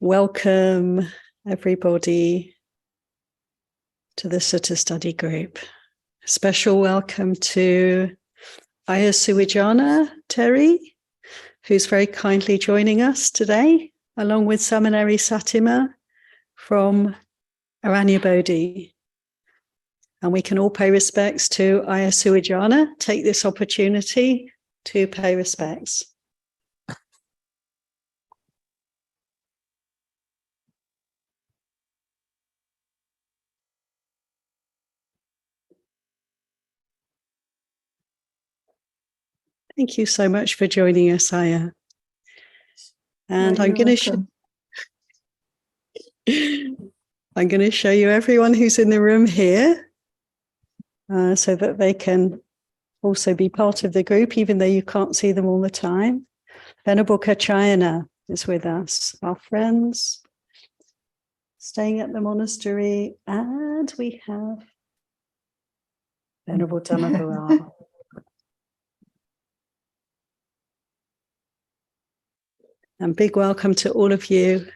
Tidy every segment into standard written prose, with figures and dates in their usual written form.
Welcome, everybody, to the Sutta study group. Special welcome to Ayasuwijana Terry, who's very kindly joining us today, along with Seminary Satima from Aranyabodhi. And we can all pay respects to Ayasuwijana. Take this opportunity to pay respects. Thank you so much for joining us, Aya. And I'm going to show you everyone who's in the room here, so that they can also be part of the group, even though you can't see them all the time. Venerable Kachayana is with us, our friends staying at the monastery, and we have Venerable Dhammapural. And big welcome to all of you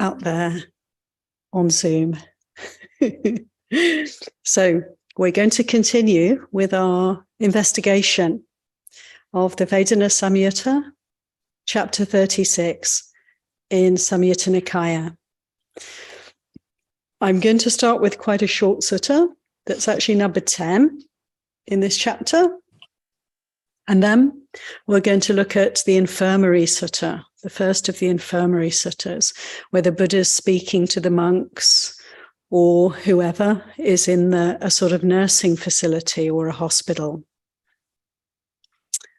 out there on Zoom. So we're going to continue with our investigation of the Vedana Samyutta, chapter 36 in Samyutta Nikaya. I'm going to start with quite a short sutta that's actually number 10 in this chapter. And then we're going to look at the infirmary sutta, the first of the infirmary suttas, where the Buddha is speaking to the monks or whoever is in a sort of nursing facility or a hospital.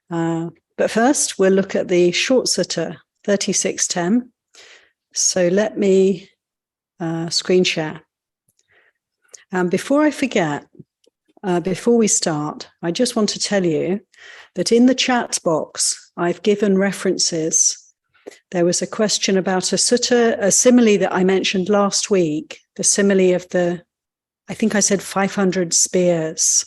But first, we'll look at the short sutta, 36:10. So let me screen share. And before I forget, before we start, I just want to tell you that in the chat box, I've given references. There was a question about a sutta, a simile that I mentioned last week, the simile of I think I said 500 spears,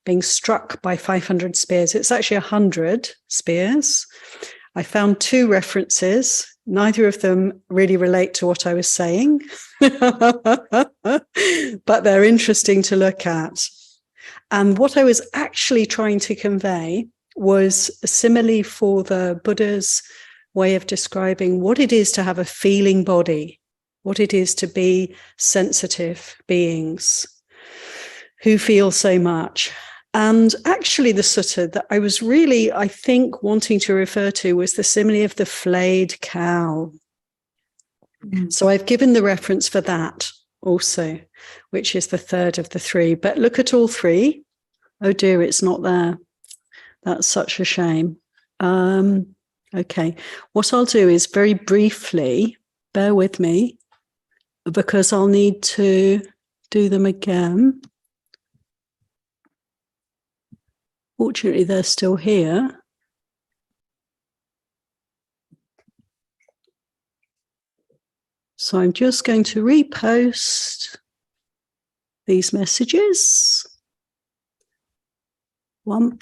being struck by 500 spears. It's actually 100 spears. I found two references. Neither of them really relate to what I was saying, but they're interesting to look at. And what I was actually trying to convey was a simile for the Buddha's way of describing what it is to have a feeling body, what it is to be sensitive beings who feel so much. And actually the sutta that I was really, I think, wanting to refer to was the simile of the flayed cow. So I've given the reference for that also, which is the third of the three. But look at all three. Oh dear, it's not there. That's such a shame. Okay, what I'll do is very briefly, bear with me, because I'll need to do them again. Fortunately, they're still here. So I'm just going to repost these messages. 1,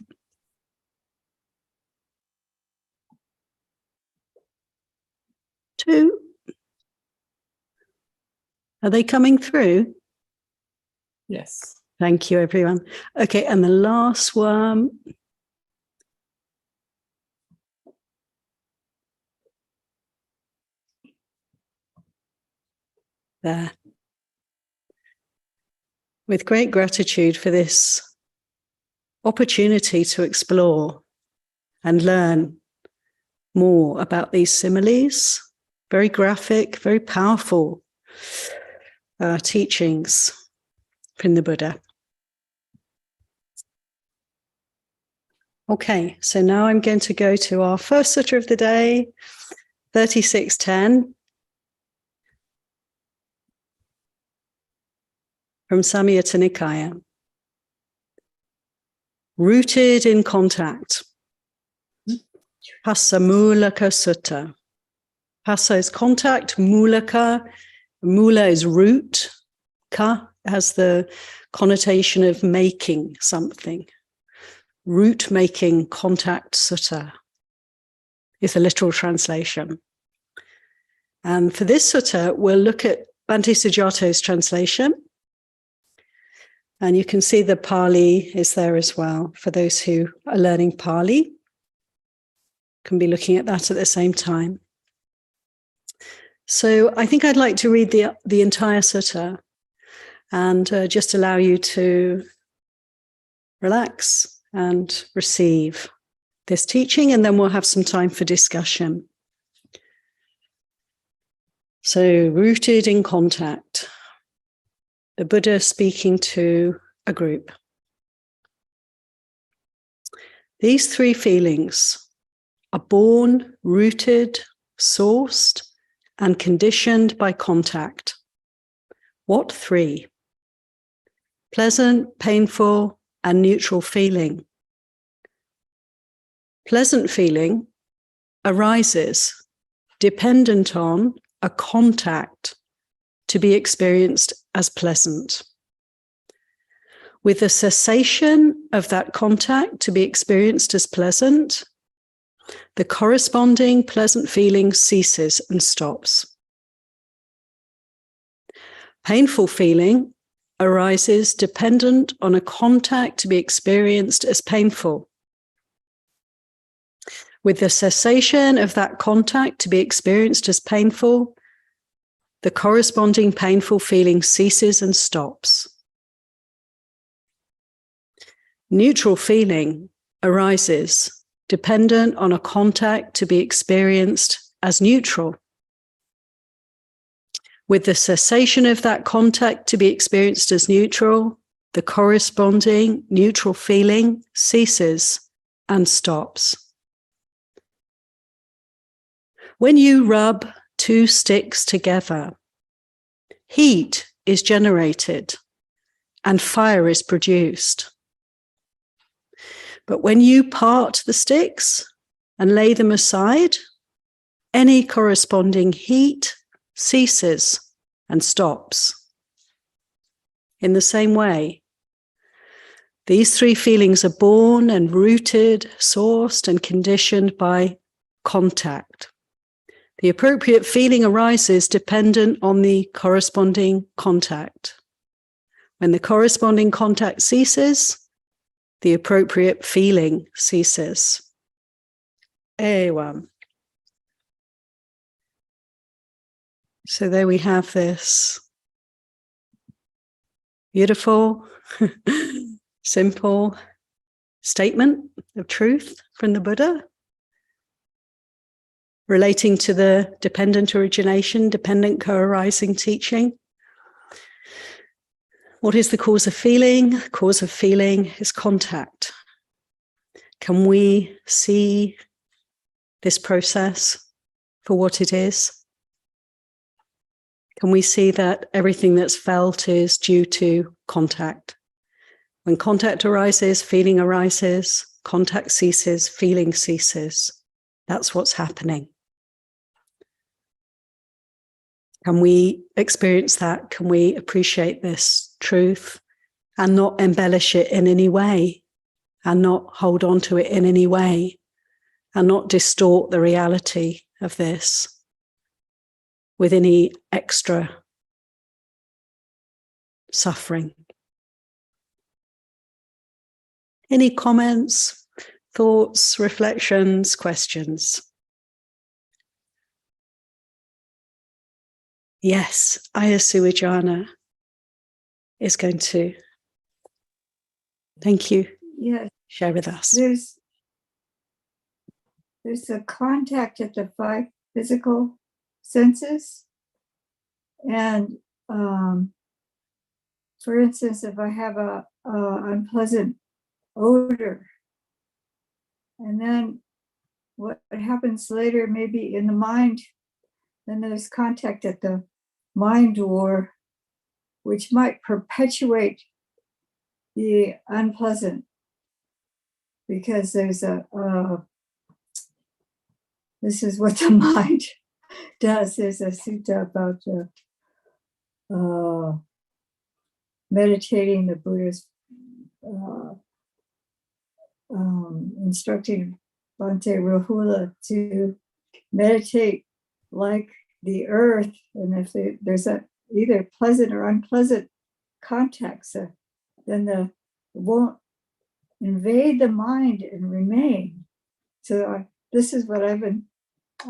2. Are they coming through? Yes. Thank you, everyone. Okay, and the last one. There. With great gratitude for this opportunity to explore and learn more about these similes, very graphic, very powerful teachings from the Buddha. Okay, so now I'm going to go to our first sutta of the day, 36:10. From Samyutta Nikaya. Rooted in contact. Passa mulaka sutta. Passa is contact, mulaka. Mula is root. Ka has the connotation of making something. Root making contact sutta is a literal translation. And for this sutta, we'll look at Bhante Sujato's translation. And you can see the Pali is there as well. For those who are learning Pali, can be looking at that at the same time. So I think I'd like to read the entire sutta and just allow you to relax and receive this teaching, and then we'll have some time for discussion. So, rooted in contact, the Buddha speaking to a group. These three feelings are born, rooted, sourced, and conditioned by contact. What three? Pleasant, painful, and neutral feeling. Pleasant feeling arises dependent on a contact to be experienced as pleasant. With the cessation of that contact to be experienced as pleasant, the corresponding pleasant feeling ceases and stops. Painful feeling arises dependent on a contact to be experienced as painful. With the cessation of that contact to be experienced as painful, the corresponding painful feeling ceases and stops. Neutral feeling arises dependent on a contact to be experienced as neutral. With the cessation of that contact to be experienced as neutral, the corresponding neutral feeling ceases and stops. When you rub two sticks together, heat is generated and fire is produced. But when you part the sticks and lay them aside, any corresponding heat ceases and stops. In the same way, these three feelings are born and rooted, sourced, and conditioned by contact. The appropriate feeling arises dependent on the corresponding contact. When the corresponding contact ceases, the appropriate feeling ceases. Ewa. So there we have this beautiful, simple statement of truth from the Buddha, relating to the dependent origination, dependent co-arising teaching. What is the cause of feeling? The cause of feeling is contact. Can we see this process for what it is? Can we see that everything that's felt is due to contact? When contact arises, feeling arises, contact ceases, feeling ceases. That's what's happening. Can we experience that? Can we appreciate this truth and not embellish it in any way, and not hold on to it in any way, and not distort the reality of this with any extra suffering? Any comments, thoughts, reflections, questions? Yes, Ayasuwijana is going to, thank you, share with us. There's a contact at the five physical senses. And for instance, if I have a unpleasant odor, and then what happens later, maybe in the mind, then there's contact at the mind door, which might perpetuate the unpleasant, because there's this is what the mind does. There's a sutta about meditating. The Buddha's instructing Bhante Rahula to meditate like the earth, and if there's either pleasant or unpleasant context, then it won't invade the mind and remain. So this is what I've been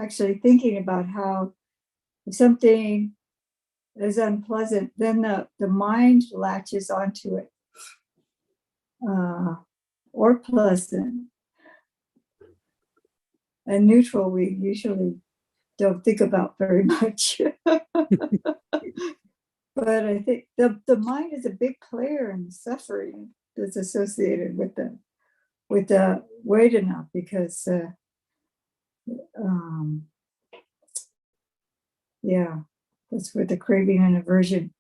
actually thinking about, how if something is unpleasant, then the mind latches onto it, or pleasant. And neutral, we usually don't think about very much. But I think the mind is a big player in the suffering that's associated with the Vedana, because yeah, that's where the craving and aversion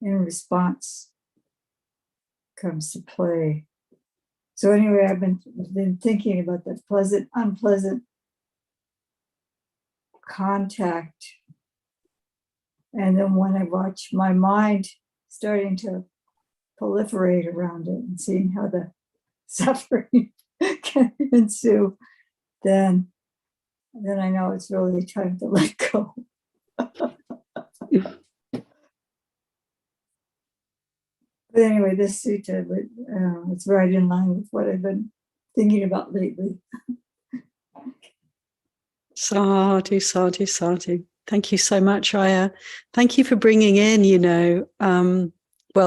in response comes to play. So anyway, I've been thinking about the pleasant, unpleasant contact. And then when I watch my mind starting to proliferate around it and seeing how the suffering can ensue, then I know it's really time to let go. But anyway, this sutta, it's right in line with what I've been thinking about lately. Sadhu, sadhu, sadhu. Thank you so much, Aya. Thank you for bringing in,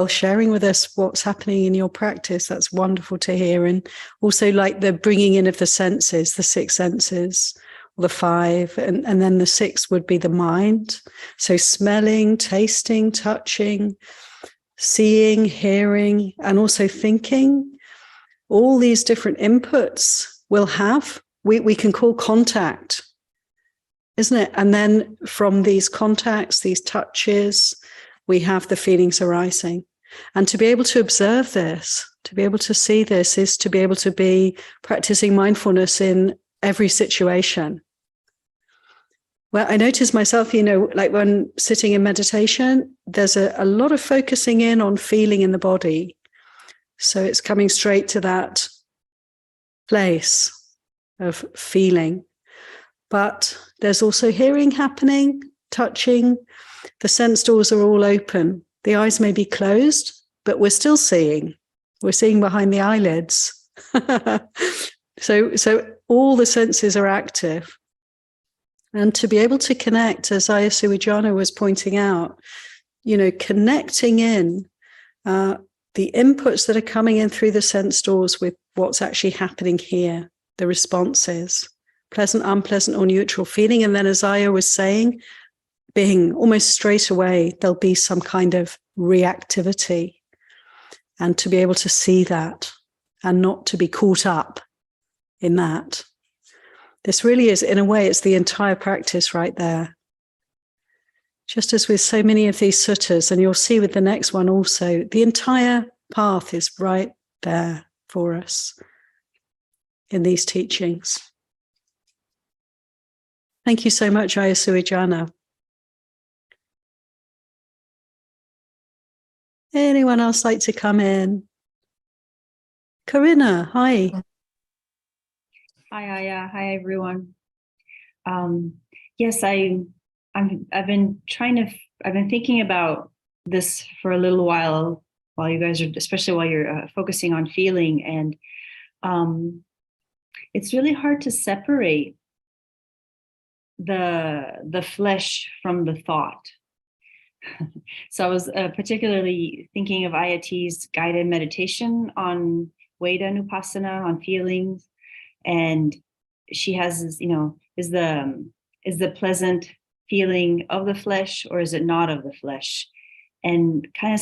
sharing with us what's happening in your practice. That's wonderful to hear. And also like the bringing in of the senses, the 6 senses, or the 5, and then the 6 would be the mind. So smelling, tasting, touching, seeing, hearing, and also thinking. All these different inputs we'll have, we can call contact, isn't it? And then from these contacts, these touches, we have the feelings arising. And to be able to observe this, to be able to see this, is to be able to be practicing mindfulness in every situation. Well, I notice myself, like when sitting in meditation, there's a lot of focusing in on feeling in the body. So it's coming straight to that place of feeling. But there's also hearing happening, touching. The sense doors are all open. The eyes may be closed, but we're still seeing. We're seeing behind the eyelids. So all the senses are active. And to be able to connect, as Aya Suwijana was pointing out, connecting in the inputs that are coming in through the sense doors with what's actually happening here, the responses, pleasant, unpleasant, or neutral feeling. And then, as Aya was saying, being almost straight away, there'll be some kind of reactivity. And to be able to see that and not to be caught up in that. This really is, in a way, it's the entire practice right there. Just as with so many of these suttas, and you'll see with the next one also, the entire path is right there for us in these teachings. Thank you so much, Aya Suwijana. Anyone else like to come in? Corinna, hi. Hi, Aya. Hi, everyone. Yes, I've been thinking about this for a little while you guys are, especially while you're focusing on feeling, and it's really hard to separate the flesh from the thought. So I was particularly thinking of Ayati's guided meditation on Vedanupassana, on feelings. And she has this, is the pleasant feeling of the flesh, or is it not of the flesh? And kind of,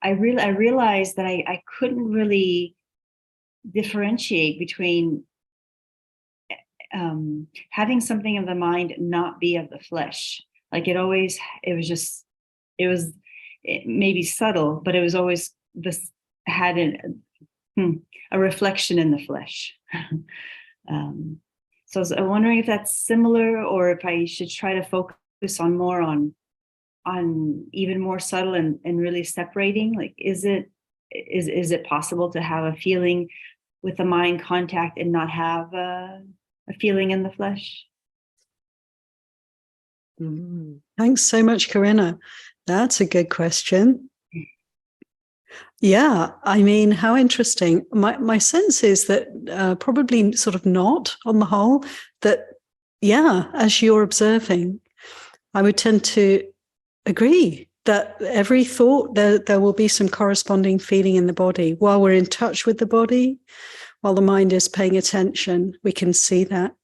I realized that I couldn't really differentiate between having something of the mind not be of the flesh. Like it was maybe subtle, but it was always had a reflection in the flesh. So I was wondering if that's similar, or if I should try to focus on even more subtle and really separating. Like, is it possible to have a feeling with the mind contact and not have a feeling in the flesh? Thanks so much, Corinna. That's a good question. Yeah, I mean, how interesting. My sense is that probably sort of not on the whole, that, yeah, as you're observing, I would tend to agree that every thought, there will be some corresponding feeling in the body. While we're in touch with the body, while the mind is paying attention, we can see that.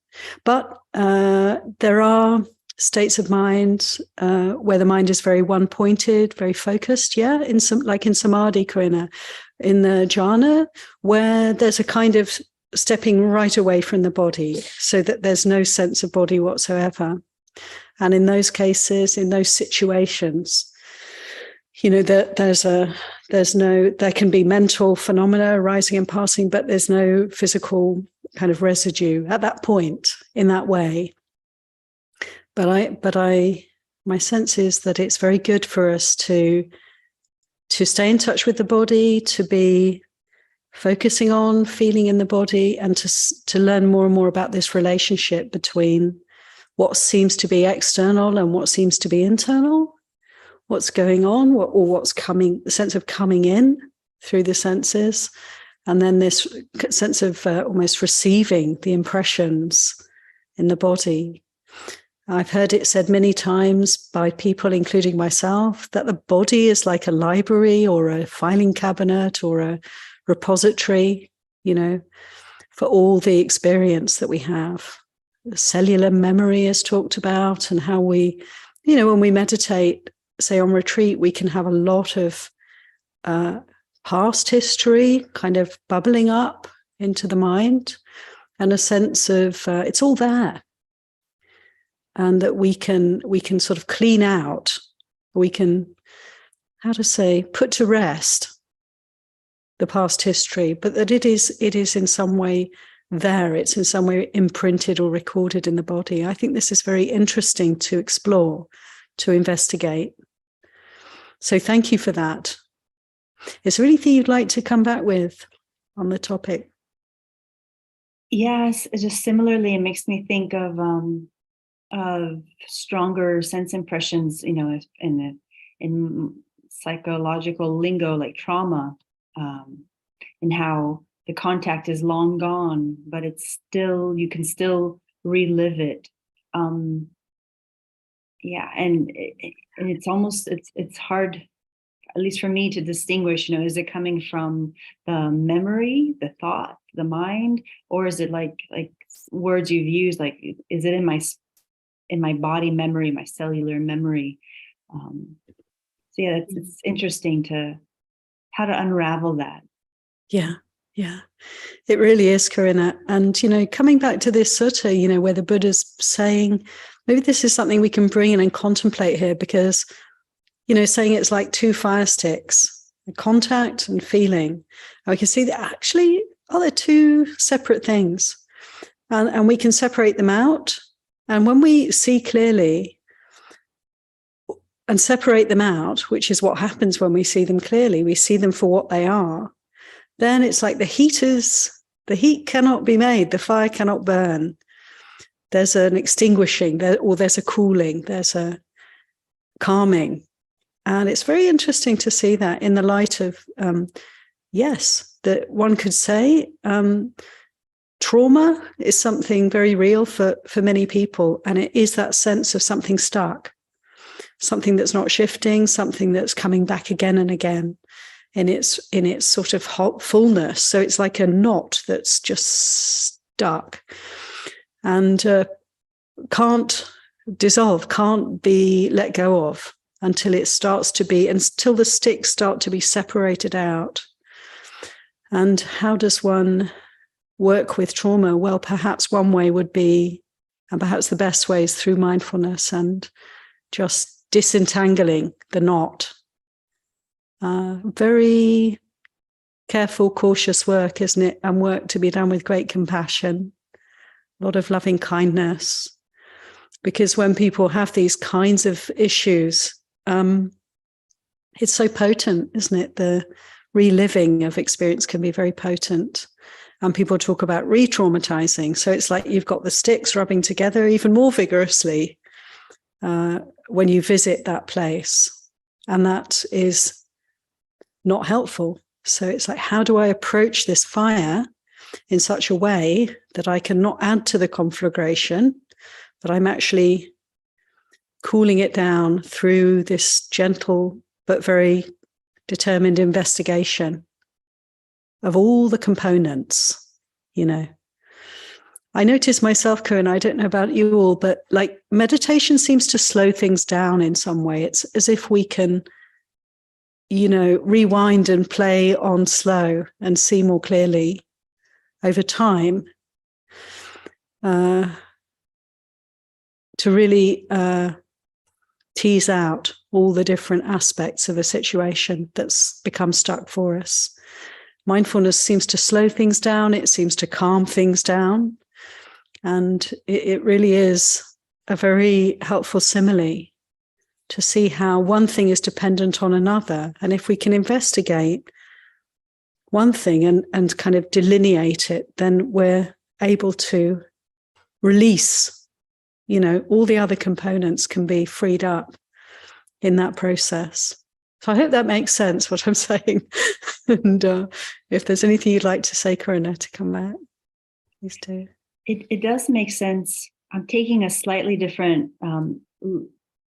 But there are states of mind where the mind is very one-pointed, very focused, yeah, in some, like in samadhi, Corinna, in the jhana, where there's a kind of stepping right away from the body so that there's no sense of body whatsoever. And in those cases, in those situations, you know, there can be mental phenomena arising and passing, but there's no physical kind of residue at that point in that way. But my sense is that it's very good for us to stay in touch with the body, to be focusing on feeling in the body, and to learn more and more about this relationship between what seems to be external and what seems to be internal, what's going on, or what's coming, the sense of coming in through the senses, and then this sense of almost receiving the impressions in the body. I've heard it said many times by people, including myself, that the body is like a library or a filing cabinet or a repository, you know, for all the experience that we have. Cellular memory is talked about, and how we, you know, when we meditate, say on retreat, we can have a lot of past history kind of bubbling up into the mind, and a sense of it's all there. And that we can sort of clean out, we can, how to say, put to rest the past history, but that it is in some way there, it's in some way imprinted or recorded in the body. I think this is very interesting to explore, to investigate. So thank you for that. Is there anything you'd like to come back with on the topic? Yes, just similarly, it makes me think of stronger sense impressions, you know, in psychological lingo, like trauma, and how the contact is long gone, but it's still, you can still relive it. Yeah, and it's almost, it's hard, at least for me, to distinguish, you know, is it coming from the memory, the thought, the mind, or is it like words you've used, like, is it in my body memory, my cellular memory? So yeah, it's interesting how to unravel that. Yeah, it really is, Corinna. And, you know, coming back to this sutta, you know, where the Buddha's saying, maybe this is something we can bring in and contemplate here, because, you know, saying it's like two fire sticks, contact and feeling. And we can see that actually, they're two separate things. And we can separate them out. And when we see clearly and separate them out, which is what happens when we see them clearly, we see them for what they are, then it's like the heat cannot be made, the fire cannot burn. There's an extinguishing, or there's a cooling, there's a calming. And it's very interesting to see that in the light of, yes, that one could say, trauma is something very real for many people, and it is that sense of something stuck, something that's not shifting, something that's coming back again and again in its sort of fullness. So it's like a knot that's just stuck and can't dissolve, can't be let go of until it starts to be, until the sticks start to be separated out. And how does one work with trauma? Well, perhaps one way would be, and perhaps the best way is through mindfulness and just disentangling the knot. Very careful, cautious work, isn't it? And work to be done with great compassion, a lot of loving kindness. Because when people have these kinds of issues, it's so potent, isn't it? The reliving of experience can be very potent. And people talk about re-traumatizing. So it's like you've got the sticks rubbing together even more vigorously when you visit that place. And that is not helpful. So it's like, how do I approach this fire in such a way that I can not add to the conflagration, but I'm actually cooling it down through this gentle but very determined investigation of all the components, you know. I notice myself, Corinne, I don't know about you all, but like meditation seems to slow things down in some way. It's as if we can, you know, rewind and play on slow and see more clearly over time, to really tease out all the different aspects of a situation that's become stuck for us. Mindfulness seems to slow things down. It seems to calm things down. And it really is a very helpful simile to see how one thing is dependent on another. And if we can investigate one thing and kind of delineate it, then we're able to release, you know, all the other components can be freed up in that process. So I hope that makes sense, what I'm saying. And if there's anything you'd like to say, Corinna, to come back, please do. It does make sense. I'm taking a slightly different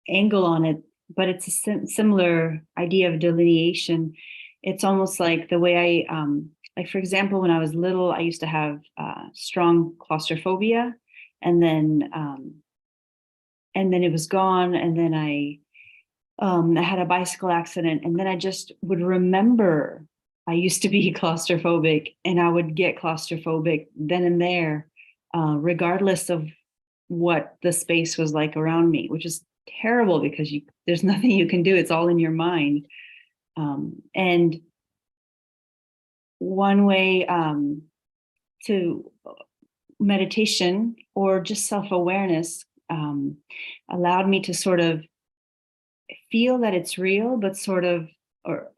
angle on it, but it's a similar idea of delineation. It's almost like the way I, like, for example, when I was little, I used to have strong claustrophobia, and then it was gone. And then I had a bicycle accident, and then I just would remember I used to be claustrophobic, and I would get claustrophobic then and there, regardless of what the space was like around me, which is terrible because there's nothing you can do. It's all in your mind. And one way to meditation or just self-awareness allowed me to sort of feel that it's real, but or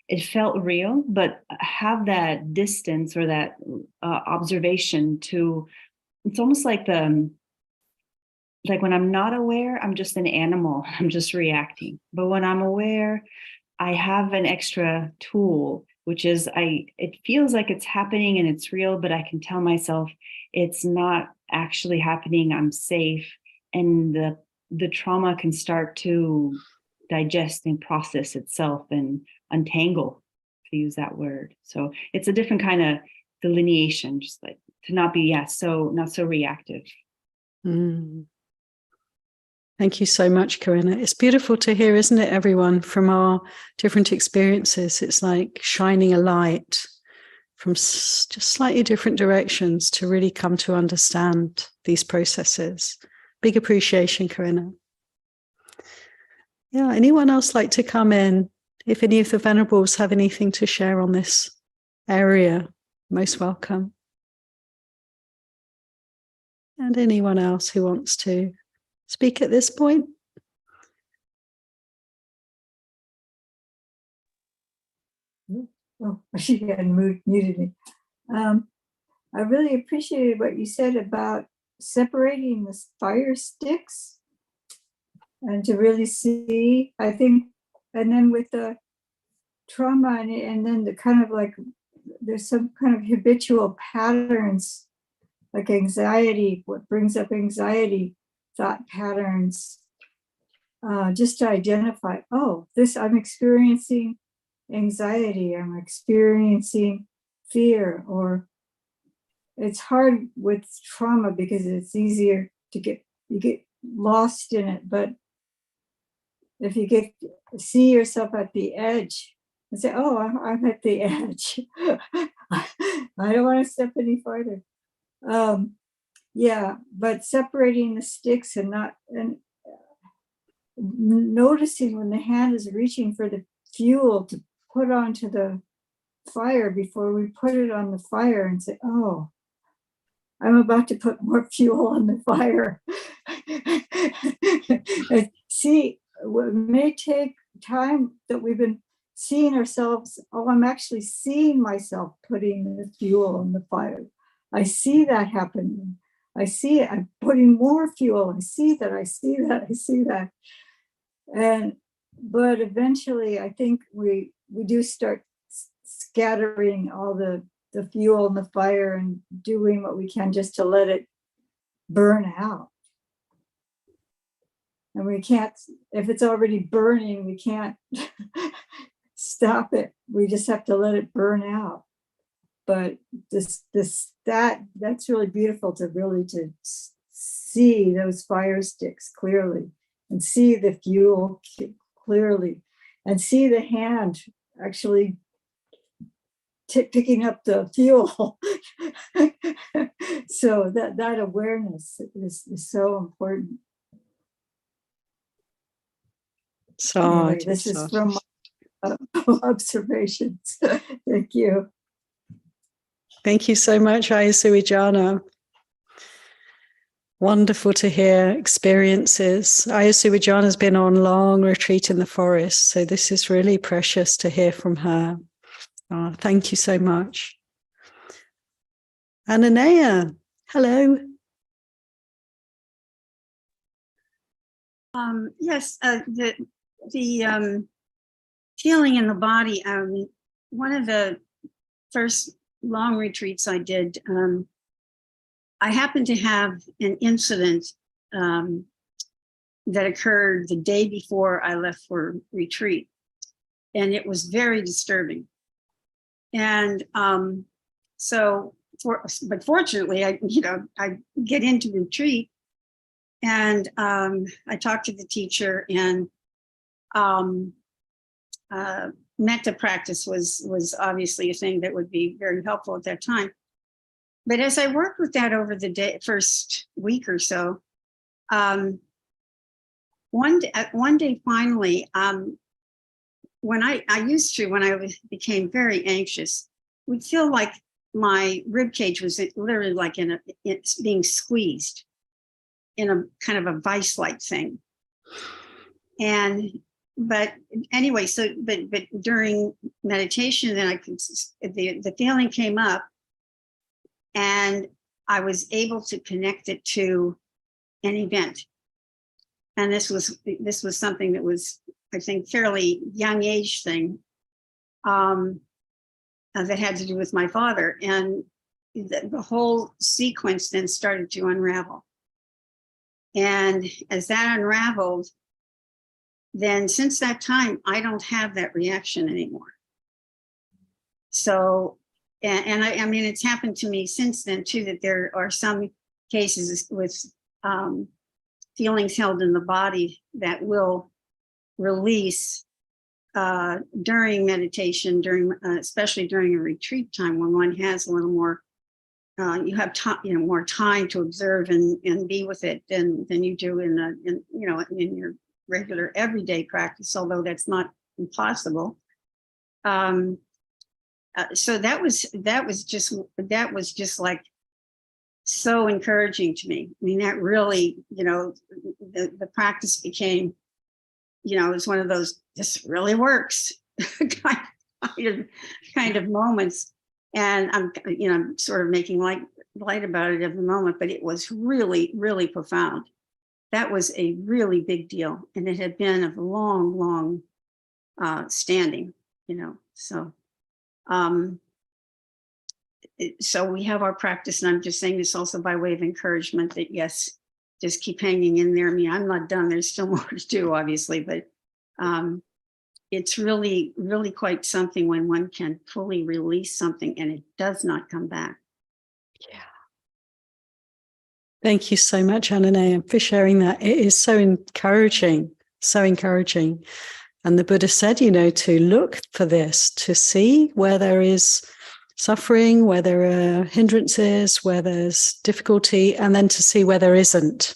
it felt real, but have that distance or that observation to, it's almost like like when I'm not aware, I'm just an animal, I'm just reacting. But when I'm aware, I have an extra tool, which is it feels like it's happening and it's real, but I can tell myself it's not actually happening, I'm safe. And the trauma can start to digest and process itself and untangle, to use that word. So it's a different kind of delineation, just like to not be, not so reactive. Thank you so much, Corinna. It's beautiful to hear, isn't it, everyone, from our different experiences. It's like shining a light from just slightly different directions to really come to understand these processes. Big appreciation, Corinna. Yeah, anyone else like to come in? If any of the Venerables have anything to share on this area, most welcome. And anyone else who wants to speak at this point? Oh, she had muted me. I really appreciated what you said about separating the fire sticks and to really see, I think, and then with the trauma and then the kind of like, there's some kind of habitual patterns, like anxiety, what brings up anxiety, thought patterns, just to identify, oh, I'm experiencing anxiety, I'm experiencing fear, or it's hard with trauma because it's easier to you get lost in it. But if you see yourself at the edge and say, oh, I'm at the edge. I don't want to step any farther. Yeah, but separating the sticks and noticing when the hand is reaching for the fuel to put onto the fire before we put it on the fire, and say, oh, I'm about to put more fuel on the fire. See, it may take time that we've been seeing ourselves. Oh, I'm actually seeing myself putting the fuel on the fire. I see that happening. I see it. I'm putting more fuel. I see that. I see that. I see that. But eventually, I think we do start scattering all the fuel and the fire and doing what we can just to let it burn out. And we can't, if it's already burning, we can't stop it. We just have to let it burn out. But that's really beautiful to see those fire sticks clearly and see the fuel clearly and see the hand actually picking up the fuel. So that awareness is so important. So anyway, this is from my observations. Thank you. Thank you so much, Ayasuwijana. Wonderful to hear experiences. Ayasuwijana has been on long retreat in the forest, so this is really precious to hear from her. Thank you so much. Ananea, hello. Yes, the feeling in the body. One of the first long retreats I did, I happened to have an incident that occurred the day before I left for retreat, and it was very disturbing. And but fortunately, I get into retreat, and I talked to the teacher, and metta practice was obviously a thing that would be very helpful at that time. But as I worked with that over the first week or so, one day finally, when I became very anxious, would feel like my rib cage was literally like it's being squeezed in a kind of a vice-like thing. But anyway, but during meditation, then the feeling came up, and I was able to connect it to an event. And this was something that was, I think, fairly young age thing that had to do with my father. And the whole sequence then started to unravel. And as that unraveled, then since that time, I don't have that reaction anymore. So, and I mean, it's happened to me since then too, that there are some cases with feelings held in the body that will release during meditation, especially during a retreat time when one has a little more, you have more time to observe and be with it than you do in your regular everyday practice, although that's not impossible. So that was just like so encouraging to me. I mean, that really, the practice became, it's one of those, this really works kind of moments. And I'm sort of making light about it at the moment, but it was really, really profound. That was a really big deal. And it had been of long standing, so. So we have our practice, and I'm just saying this also by way of encouragement that yes, just keep hanging in there. I mean, I'm not done. There's still more to do, obviously, but it's really, really quite something when one can fully release something and it does not come back. Yeah. Thank you so much, Ananea, for sharing that. It is so encouraging, so encouraging. And the Buddha said, to look for this, to see where there is suffering, where there are hindrances, where there's difficulty, and then to see where there isn't.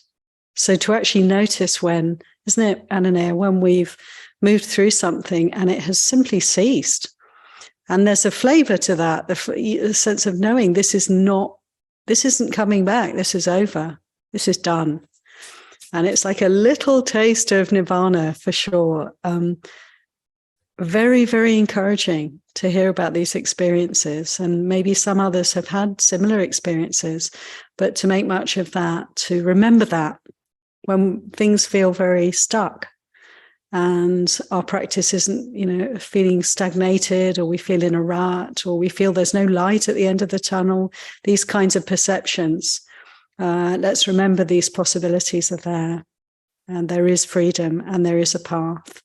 So to actually notice when, isn't it, Ananea, when we've moved through something and it has simply ceased. And there's a flavor to that, the sense of knowing this isn't coming back, this is over, this is done. And it's like a little taste of nirvana for sure. very, very encouraging to hear about these experiences. And maybe some others have had similar experiences, but to make much of that, to remember that when things feel very stuck and our practice isn't, feeling stagnated, or we feel in a rut, or we feel there's no light at the end of the tunnel, these kinds of perceptions. Let's remember these possibilities are there, and there is freedom, and there is a path.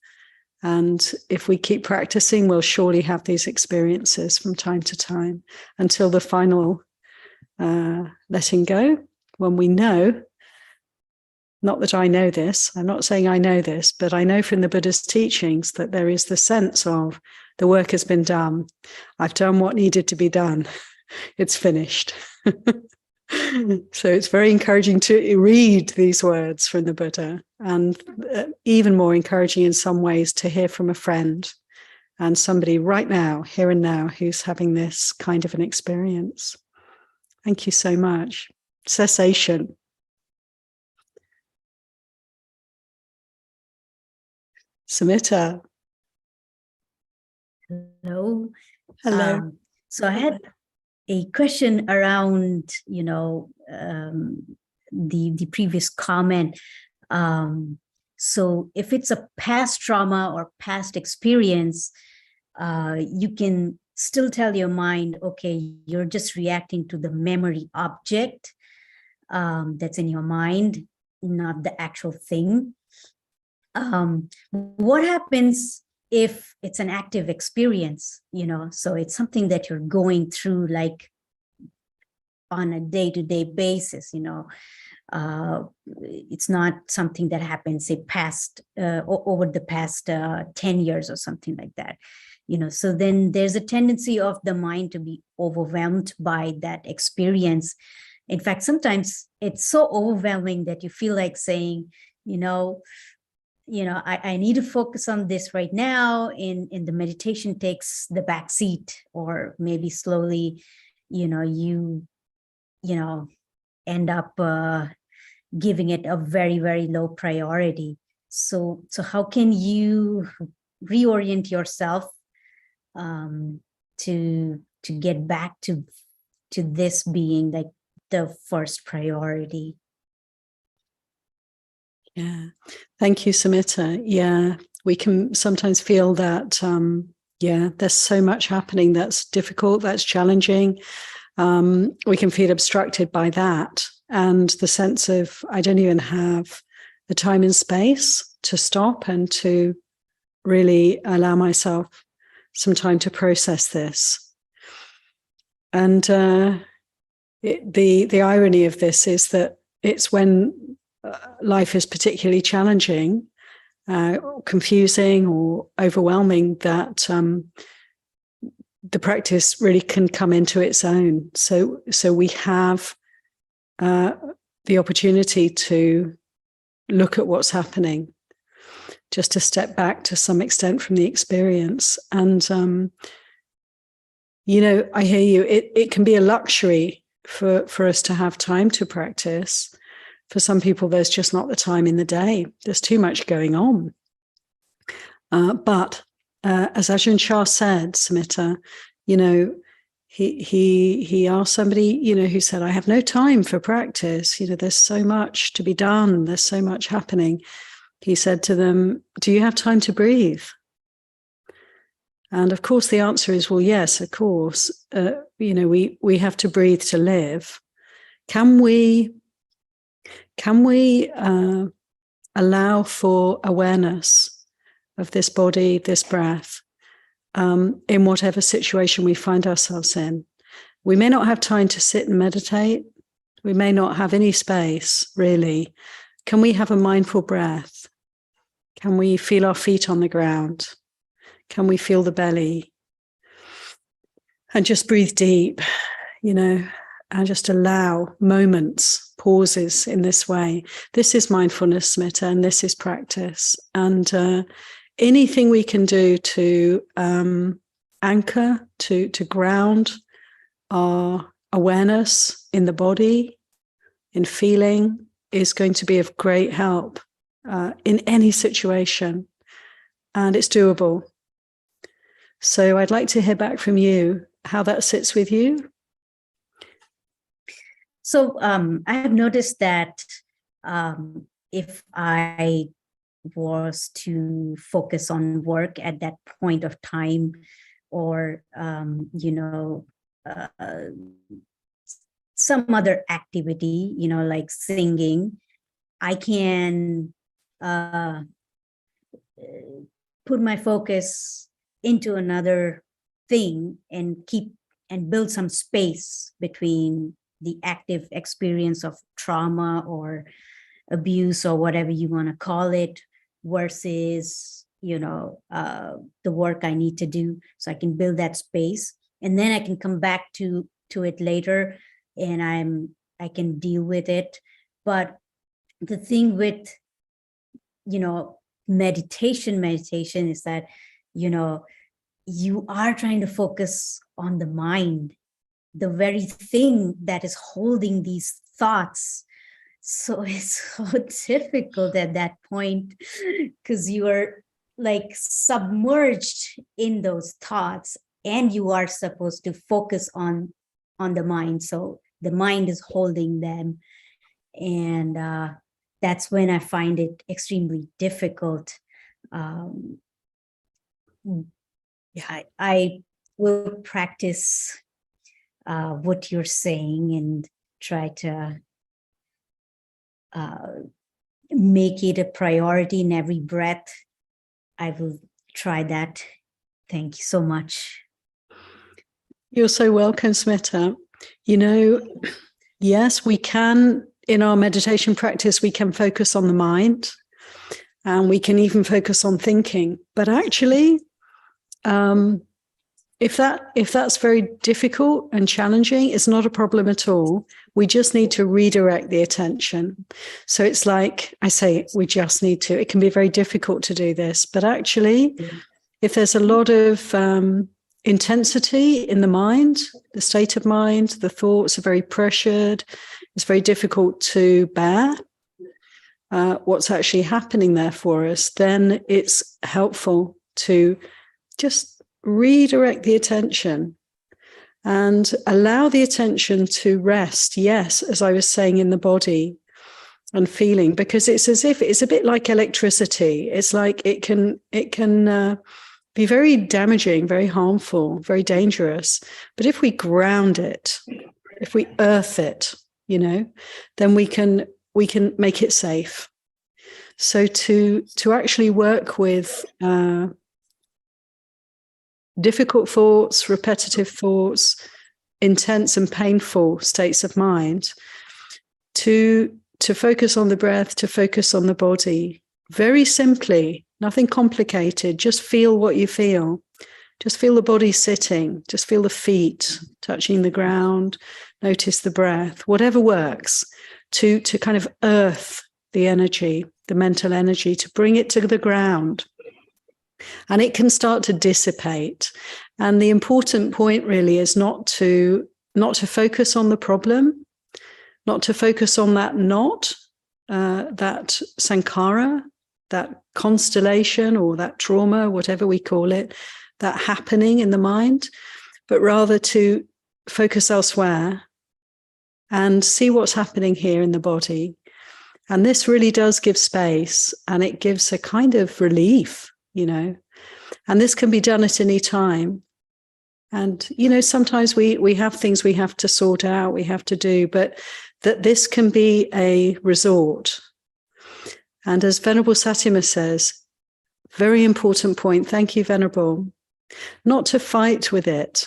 And if we keep practicing, we'll surely have these experiences from time to time until the final letting go, when we know, not that I know this, I'm not saying I know this, but I know from the Buddha's teachings that there is the sense of the work has been done. I've done what needed to be done. It's finished. So it's very encouraging to read these words from the Buddha, and even more encouraging in some ways to hear from a friend and somebody right now, here and now, who's having this kind of an experience. Thank you so much. Cessation. Samyutta. Hello. Hello. So I had a question around, the previous comment. So if it's a past trauma or past experience, you can still tell your mind, okay, you're just reacting to the memory object that's in your mind, not the actual thing. What happens if it's an active experience, so it's something that you're going through like on a day-to-day basis, it's not something that happens, say, over the past 10 years or something like that, so then there's a tendency of the mind to be overwhelmed by that experience. In fact, sometimes it's so overwhelming that you feel like saying, I need to focus on this right now, and the meditation takes the back seat, or maybe slowly, you end up giving it a very, very low priority. So how can you reorient yourself to get back to this being like the first priority? Yeah, thank you, Samyutta. Yeah, we can sometimes feel that, there's so much happening that's difficult, that's challenging. We can feel obstructed by that. And the sense of, I don't even have the time and space to stop and to really allow myself some time to process this. And the irony of this is that it's when life is particularly challenging, confusing, or overwhelming that the practice really can come into its own. So we have the opportunity to look at what's happening, just to step back to some extent from the experience. And I hear you. It can be a luxury for us to have time to practice. For some people, there's just not the time in the day. There's too much going on. But as Ajahn Chah said, Samyutta, he asked somebody, who said, I have no time for practice. There's so much to be done. There's so much happening. He said to them, do you have time to breathe? And of course, the answer is, well, yes, of course. We have to breathe to live. Can we allow for awareness of this body, this breath, in whatever situation we find ourselves in? We may not have time to sit and meditate. We may not have any space, really. Can we have a mindful breath? Can we feel our feet on the ground? Can we feel the belly? And just breathe deep, and just allow moments, pauses in this way. This is mindfulness, Samyutta, and this is practice. And anything we can do to anchor, to ground our awareness in the body, in feeling, is going to be of great help in any situation. And it's doable. So I'd like to hear back from you, how that sits with you. So I have noticed that if I was to focus on work at that point of time, or some other activity, like singing, I can put my focus into another thing and build some space between the active experience of trauma or abuse or whatever you want to call it versus the work I need to do. So I can build that space, and then I can come back to it later, and I can deal with it. But the thing with meditation is that you are trying to focus on the mind, the very thing that is holding these thoughts. So it's so difficult at that point, because you are like submerged in those thoughts, and you are supposed to focus on the mind. So the mind is holding them, and that's when I find it extremely difficult. I will practice what you're saying and try to make it a priority in every breath. I will try that. Thank you so much. You're so welcome, Samyutta. Yes, we can, in our meditation practice, we can focus on the mind, and we can even focus on thinking. But actually, if that's very difficult and challenging, it's not a problem at all. We just need to redirect the attention. So it's like I say, we just need to. It can be very difficult to do this, but actually, if there's a lot of intensity in the mind, the state of mind, the thoughts are very pressured, it's very difficult to bear what's actually happening there for us, then it's helpful to just redirect the attention and allow the attention to rest, yes, as I was saying, in the body and feeling, because it's as if it's a bit like electricity. It's like it can be very damaging, very harmful, very dangerous. But if we ground it, if we earth it, then we can make it safe. So to actually work with difficult thoughts, repetitive thoughts, intense and painful states of mind, to focus on the breath, to focus on the body, very simply, nothing complicated, just feel what you feel. Just feel the body sitting, just feel the feet touching the ground, notice the breath, whatever works, to kind of earth the energy, the mental energy, to bring it to the ground. And it can start to dissipate. And the important point really is not to focus on the problem, not to focus on that knot, that sankhara, that constellation or that trauma, whatever we call it, that happening in the mind, but rather to focus elsewhere and see what's happening here in the body. And this really does give space, and it gives a kind of relief, and this can be done at any time. And, sometimes we have things we have to sort out, we have to do, but that this can be a resort. And as Venerable Satyama says, very important point, thank you, Venerable, not to fight with it.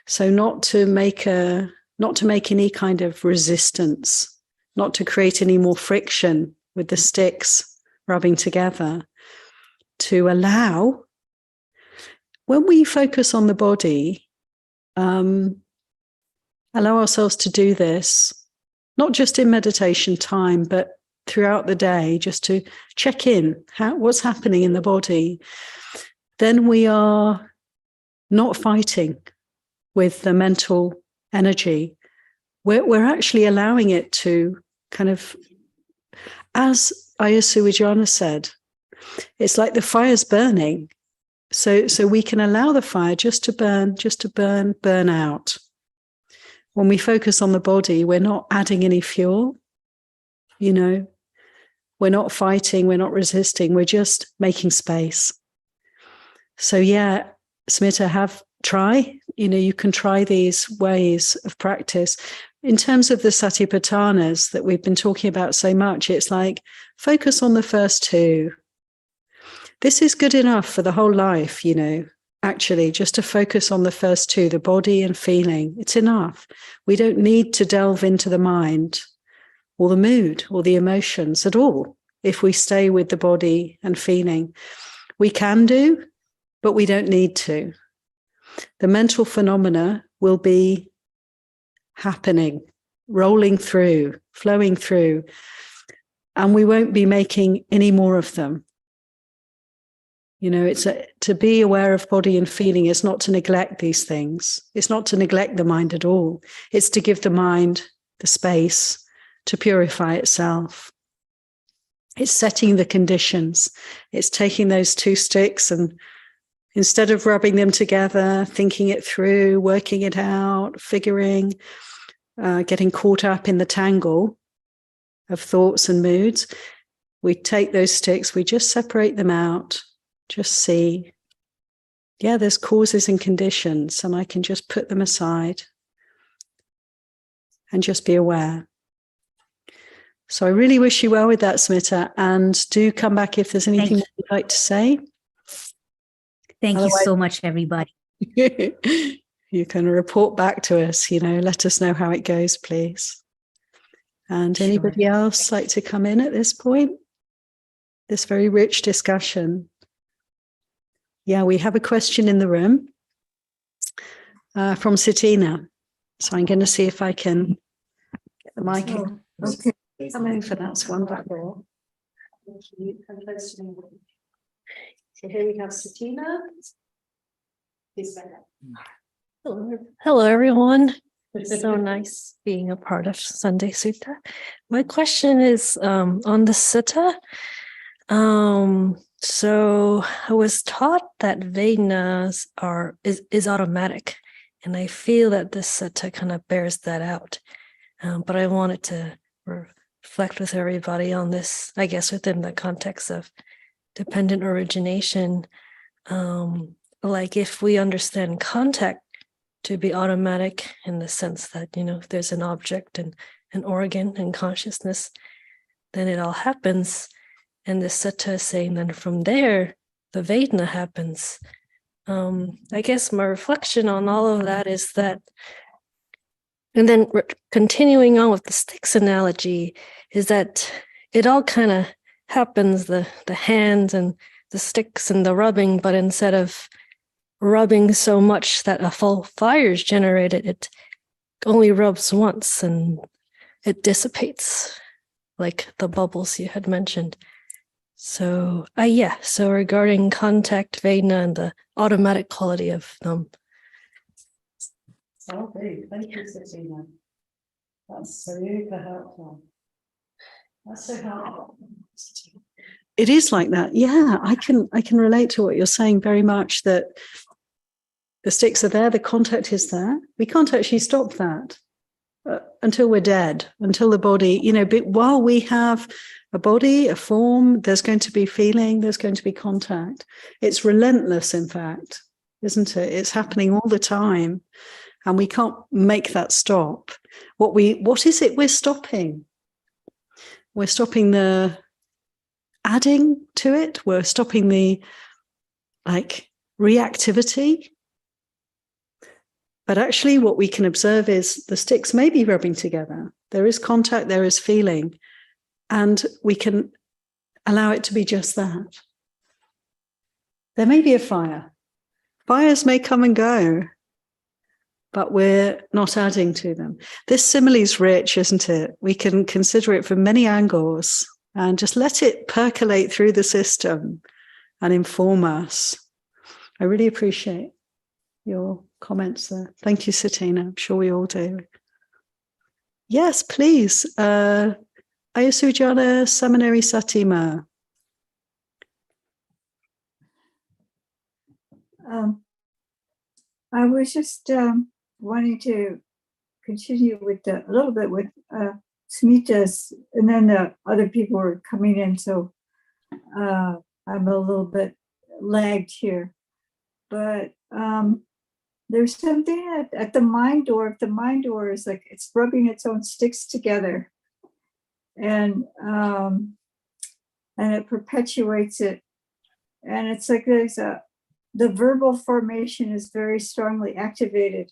So not to make any kind of resistance, not to create any more friction with the sticks rubbing together, to allow, when we focus on the body, allow ourselves to do this, not just in meditation time, but throughout the day, just to check in, what's happening in the body. Then we are not fighting with the mental energy. We're actually allowing it to kind of, as Ayya Suwijana said, it's like the fire's burning, So we can allow the fire just to burn out. When we focus on the body, we're not adding any fuel, you know, we're not fighting, we're not resisting, we're just making space. So yeah, Samyutta, try, you can try these ways of practice. In terms of the satipatthanas that we've been talking about so much, it's like focus on the first two. This is good enough for the whole life, actually, just to focus on the first two, the body and feeling. It's enough. We don't need to delve into the mind or the mood or the emotions at all if we stay with the body and feeling. We can do, but we don't need to. The mental phenomena will be happening, rolling through, flowing through, and we won't be making any more of them. It's to be aware of body and feeling is not to neglect these things. It's not to neglect the mind at all. It's to give the mind the space to purify itself. It's setting the conditions. It's taking those two sticks and instead of rubbing them together, thinking it through, working it out, figuring, getting caught up in the tangle of thoughts and moods, we take those sticks, we just separate them out. Just see, there's causes and conditions, and I can just put them aside and just be aware. So I really wish you well with that, Samyutta, and do come back if there's anything you'd like to say. Thank you so much, everybody. You can report back to us, let us know how it goes, please. And Sure. Anybody else like to come in at this point? This very rich discussion. Yeah, we have a question in the room from Sitina. So I'm going to see if I can get the mic. Okay. Come over, that's wonderful. So here we have Sitina. Please go ahead. Hello, everyone. It's so nice being a part of Sunday Sutta. My question is on the Sutta. So I was taught that Vedanas is automatic, and I feel that this Sutta kind of bears that out. But I wanted to reflect with everybody on this, I guess, within the context of dependent origination. Like if we understand contact to be automatic in the sense that, if there's an object and an organ and consciousness, then it all happens. And the Sutta is saying then from there, the Vedana happens. I guess my reflection on all of that is that, and then continuing on with the sticks analogy, is that it all kind of happens, the hands and the sticks and the rubbing, but instead of rubbing so much that a full fire is generated, it only rubs once and it dissipates, like the bubbles you had mentioned. So, so regarding contact, Vedana, and the automatic quality of them. Okay, thank you, Sitina. That's super helpful. That's so helpful. It is like that. Yeah, I can relate to what you're saying very much, that the sticks are there, the contact is there. We can't actually stop that until we're dead, until the body, but while we have a body, a form, there's going to be feeling, there's going to be contact. It's relentless, in fact, isn't it? It's happening all the time, and we can't make that stop. What is it we're stopping? We're stopping the adding to it. We're stopping the reactivity. But actually what we can observe is the sticks may be rubbing together. There is contact, there is feeling, and we can allow it to be just that. There may be a fire. Fires may come and go, but we're not adding to them. This simile is rich, isn't it? We can consider it from many angles and just let it percolate through the system and inform us. I really appreciate your comments there. Thank you, Sitina. I'm sure we all do. Yes, please. Ayasujana Seminary Satima. I was just wanting to continue with a little bit with Smita's, and then the other people were coming in, so I'm a little bit lagged here. But there's something at the mind door. If the mind door is like it's rubbing its own sticks together, and it perpetuates it, and it's like the verbal formation is very strongly activated.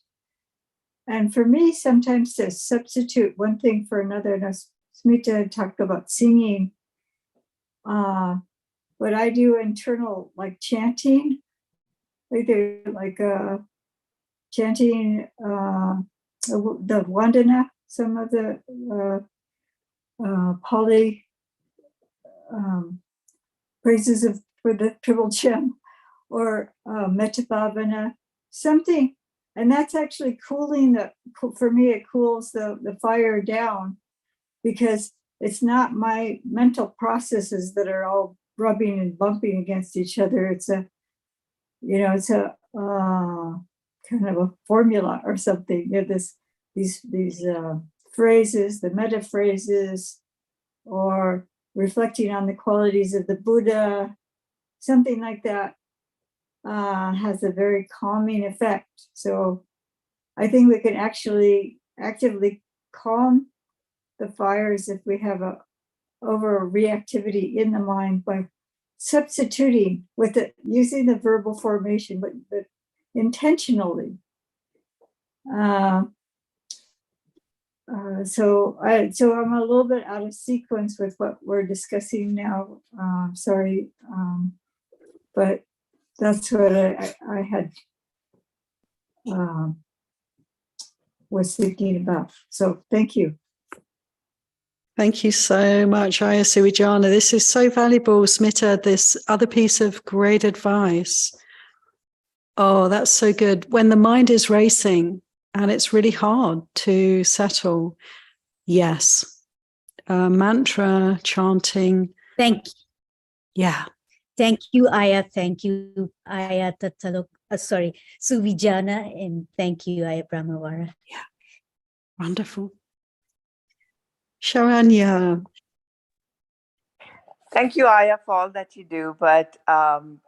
And for me, sometimes to substitute one thing for another, and Smita talked about singing. But I do internal like chanting, either like chanting the Vandana, some of the Pali praises for the Triple Gem, or Metta Bhavana, something. And that's actually cooling for me, it cools the fire down, because it's not my mental processes that are all rubbing and bumping against each other. It's a kind of a formula or something. These phrases, the meta phrases, or reflecting on the qualities of the Buddha, something like that, has a very calming effect. So I think we can actually actively calm the fires if we have over reactivity in the mind by substituting with it, using the verbal formation, but intentionally. So I'm a little bit out of sequence with what we're discussing now. Sorry, but that's what I had was thinking about. So thank you. Thank you so much, Aya Suwijana. This is so valuable, Smita, this other piece of great advice. Oh, that's so good. When the mind is racing and it's really hard to settle, yes, mantra, chanting. Thank you. Yeah. Thank you, Aya. Thank you, Aya Tatalok. Sorry, Suwijana, and thank you, Aya Brahmavara. Yeah. Wonderful. Sharanya. Thank you, Aya, for all that you do. But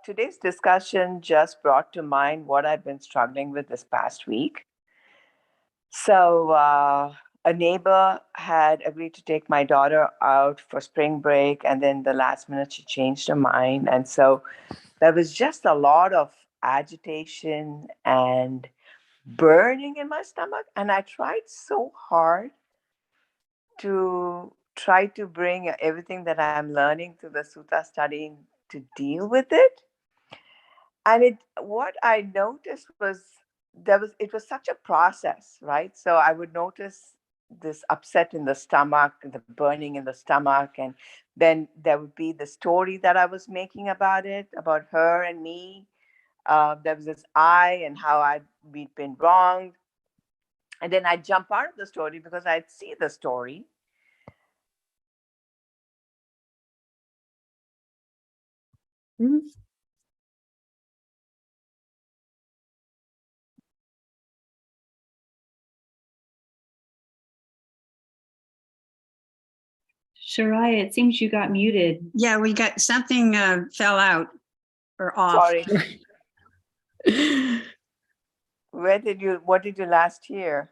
today's discussion just brought to mind what I've been struggling with this past week. So a neighbor had agreed to take my daughter out for spring break, and then the last minute she changed her mind. And so there was just a lot of agitation and burning in my stomach. And I tried so hard to try to bring everything that I'm learning through the Sutta study to deal with it. And what I noticed was it was such a process, right? So I would notice this upset in the stomach, the burning in the stomach, and then there would be the story that I was making about it, about her and me. There was this I and how we'd been wronged. And then I'd jump out of the story because I'd see the story. Mm. Shariah, it seems you got muted. Yeah, we got something fell out or off. Sorry. What did you last hear?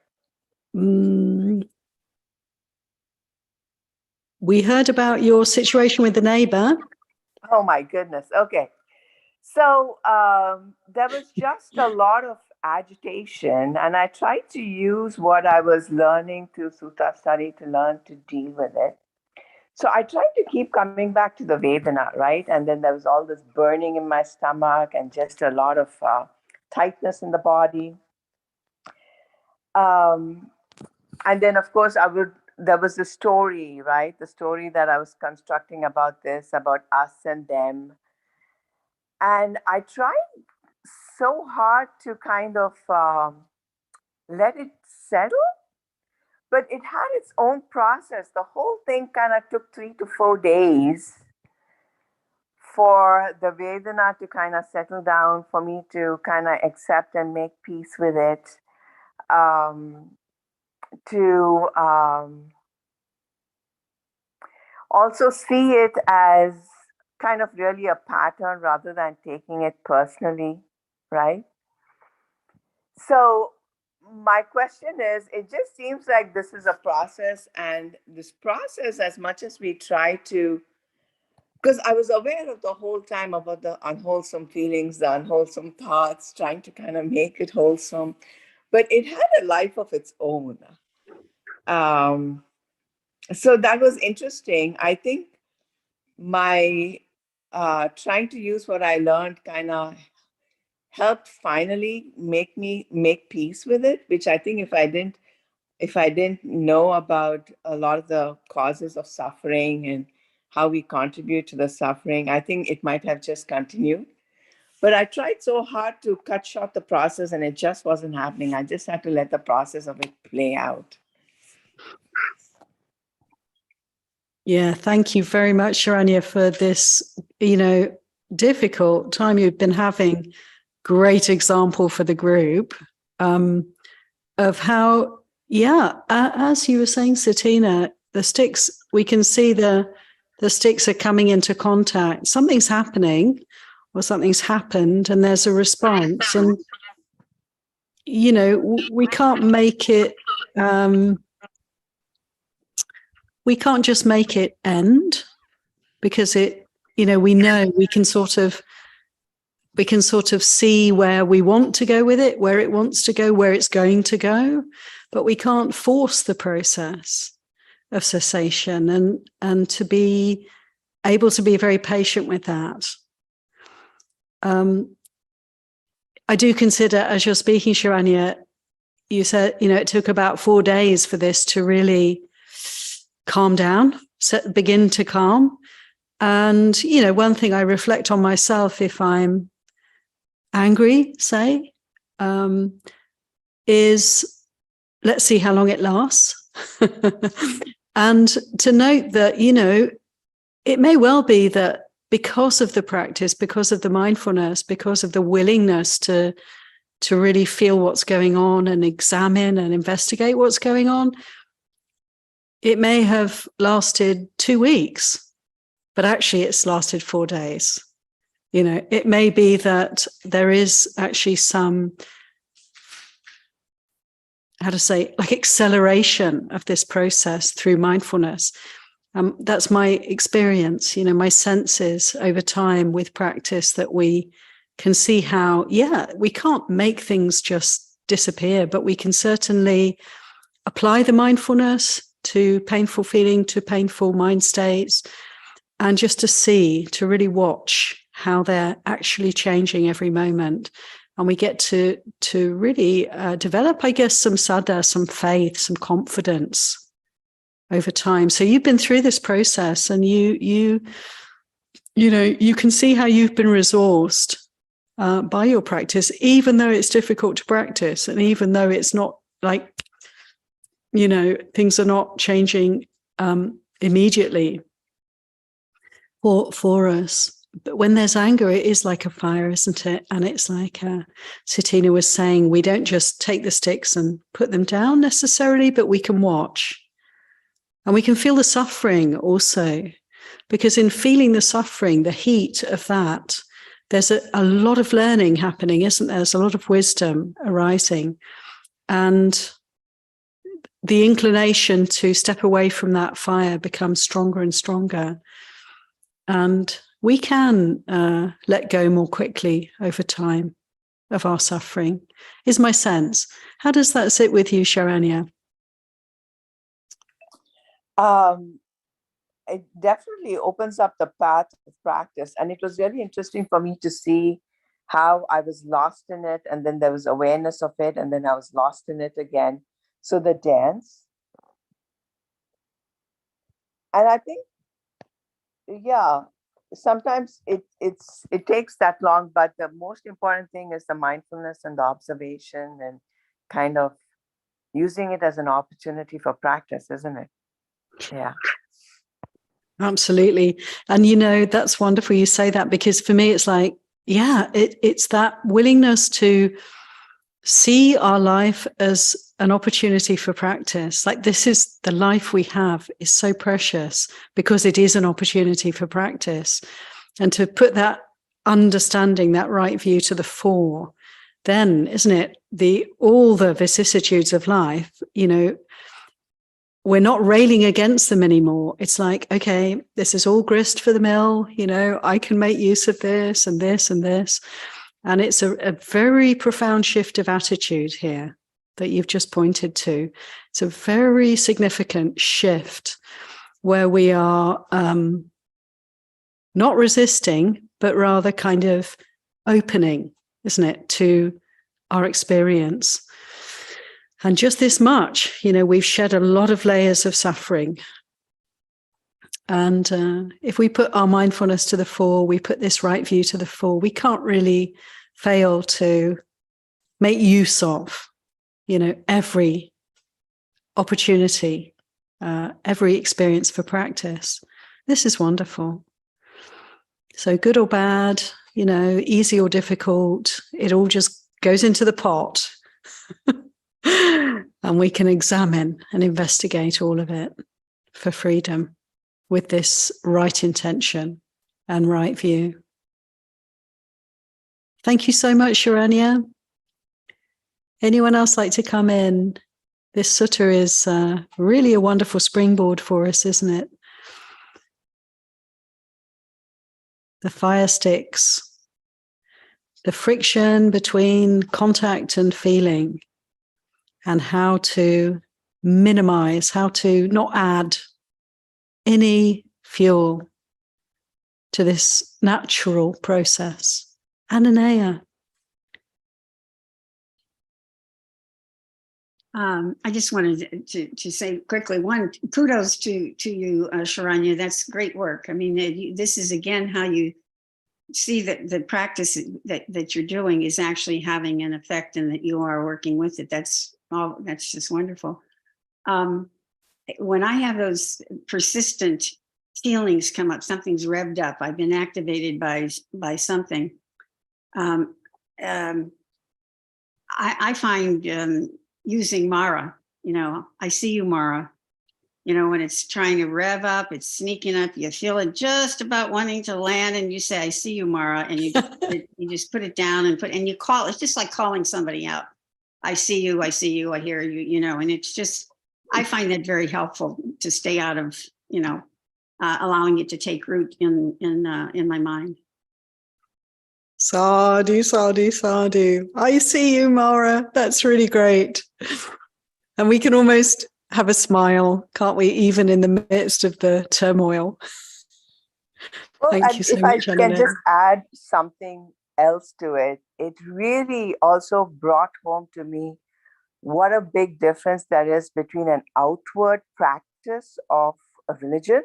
We heard about your situation with the neighbor. Oh my goodness. Okay. So there was just a lot of agitation, and I tried to use what I was learning through Sutta study to learn to deal with it. So I tried to keep coming back to the Vedana, right? And then there was all this burning in my stomach and just a lot of tightness in the body. And then, of course, there was the story, right? The story that I was constructing about us and them. And I tried so hard to kind of let it settle, but it had its own process. The whole thing kind of took 3 to 4 days for the Vedana to kind of settle down, for me to kind of accept and make peace with it, to also see it as kind of really a pattern rather than taking it personally, right? So my question is, it just seems like this is a process, and this process, as much as we try to, because I was aware of the whole time about the unwholesome feelings, the unwholesome thoughts, trying to kind of make it wholesome, but it had a life of its own. So that was interesting. I think my trying to use what I learned kind of helped finally make me make peace with it, which I think if I didn't know about a lot of the causes of suffering and how we contribute to the suffering, I think it might have just continued. But I tried so hard to cut short the process, and it just wasn't happening. I just had to let the process of it play out. Yeah, thank you very much, Sharanya, for this, difficult time you've been having. Great example for the group of how, as you were saying, Satina, the sticks, we can see the sticks are coming into contact. Something's happening or something's happened, and there's a response. And, we can't make it, we can't just make it end, because we know we can sort of see where we want to go with it, where it wants to go, where it's going to go, but we can't force the process of cessation, and to be able to be very patient with that. I do consider, as you're speaking, Sharanya, you said, it took about 4 days for this to really calm down, begin to calm. And, one thing I reflect on myself, if I'm angry, say, is let's see how long it lasts. And to note that, it may well be that because of the practice, because of the mindfulness, because of the willingness to really feel what's going on and examine and investigate what's going on, it may have lasted 2 weeks, but actually it's lasted 4 days. It may be that there is actually some, acceleration of this process through mindfulness. That's my experience, my senses over time with practice, that we can see how, we can't make things just disappear, but we can certainly apply the mindfulness to painful feeling, to painful mind states, and just to really watch how they're actually changing every moment. And we get to really develop, I guess, some saddha, some faith, some confidence over time. So you've been through this process, and you can see how you've been resourced by your practice, even though it's difficult to practice, and even though it's not like, things are not changing immediately for us. But when there's anger, it is like a fire, isn't it? And it's like Satina was saying, we don't just take the sticks and put them down necessarily, but we can watch. And we can feel the suffering also, because in feeling the suffering, the heat of that, there's a lot of learning happening, isn't there? There's a lot of wisdom arising. And the inclination to step away from that fire becomes stronger and stronger. And we can let go more quickly over time of our suffering, is my sense. How does that sit with you, Sharanya? It definitely opens up the path of practice. And it was really interesting for me to see how I was lost in it, and then there was awareness of it, and then I was lost in it again. So the dance. And I think, sometimes it takes that long, but the most important thing is the mindfulness and the observation, and kind of using it as an opportunity for practice, isn't it? Yeah. Absolutely. And, you know, that's wonderful you say that, because for me, it's like, yeah, it's that willingness to see our life as an opportunity for practice. Like, this is the life we have is so precious because it is an opportunity for practice. And to put that understanding, that right view to the fore, then, isn't it, all the vicissitudes of life, you know, we're not railing against them anymore. It's like, okay, this is all grist for the mill. You know, I can make use of this and this and this. And it's a very profound shift of attitude here that you've just pointed to. It's a very significant shift where we are not resisting, but rather kind of opening, isn't it, to our experience. And just this much, you know, we've shed a lot of layers of suffering. And if we put our mindfulness to the fore, we put this right view to the fore, we can't really fail to make use of, you know, every opportunity, every experience for practice. This is wonderful. So good or bad, you know, easy or difficult, it all just goes into the pot. And we can examine and investigate all of it for freedom with this right intention and right view. Thank you so much, Sharanya. Anyone else like to come in? This sutta is really a wonderful springboard for us, isn't it? The fire sticks, the friction between contact and feeling, and how to minimize, how to not add any fuel to this natural process. Ananaya. I just wanted to say quickly, one, kudos to you, Sharanya. That's great work. I mean, this is again how you see that the practice that you're doing is actually having an effect, and that you are working with it. That's just wonderful. When I have those persistent feelings come up, something's revved up, I've been activated by something. I find using Mara, you know, I see you, Mara, you know, when it's trying to rev up, it's sneaking up, you feel it just about wanting to land, and you say, I see you, Mara, and you just put it down and you call, it's just like calling somebody out. I see you, I hear you, you know, and it's just, I find that very helpful to stay out of, you know, allowing it to take root in my mind. Sadhu, sadhu, sadhu. I see you, Mara. That's really great. And we can almost have a smile, can't we, even in the midst of the turmoil. Well, Thank you so if much, I can Anna. just add something else to it, it really also brought home to me what a big difference there is between an outward practice of a religion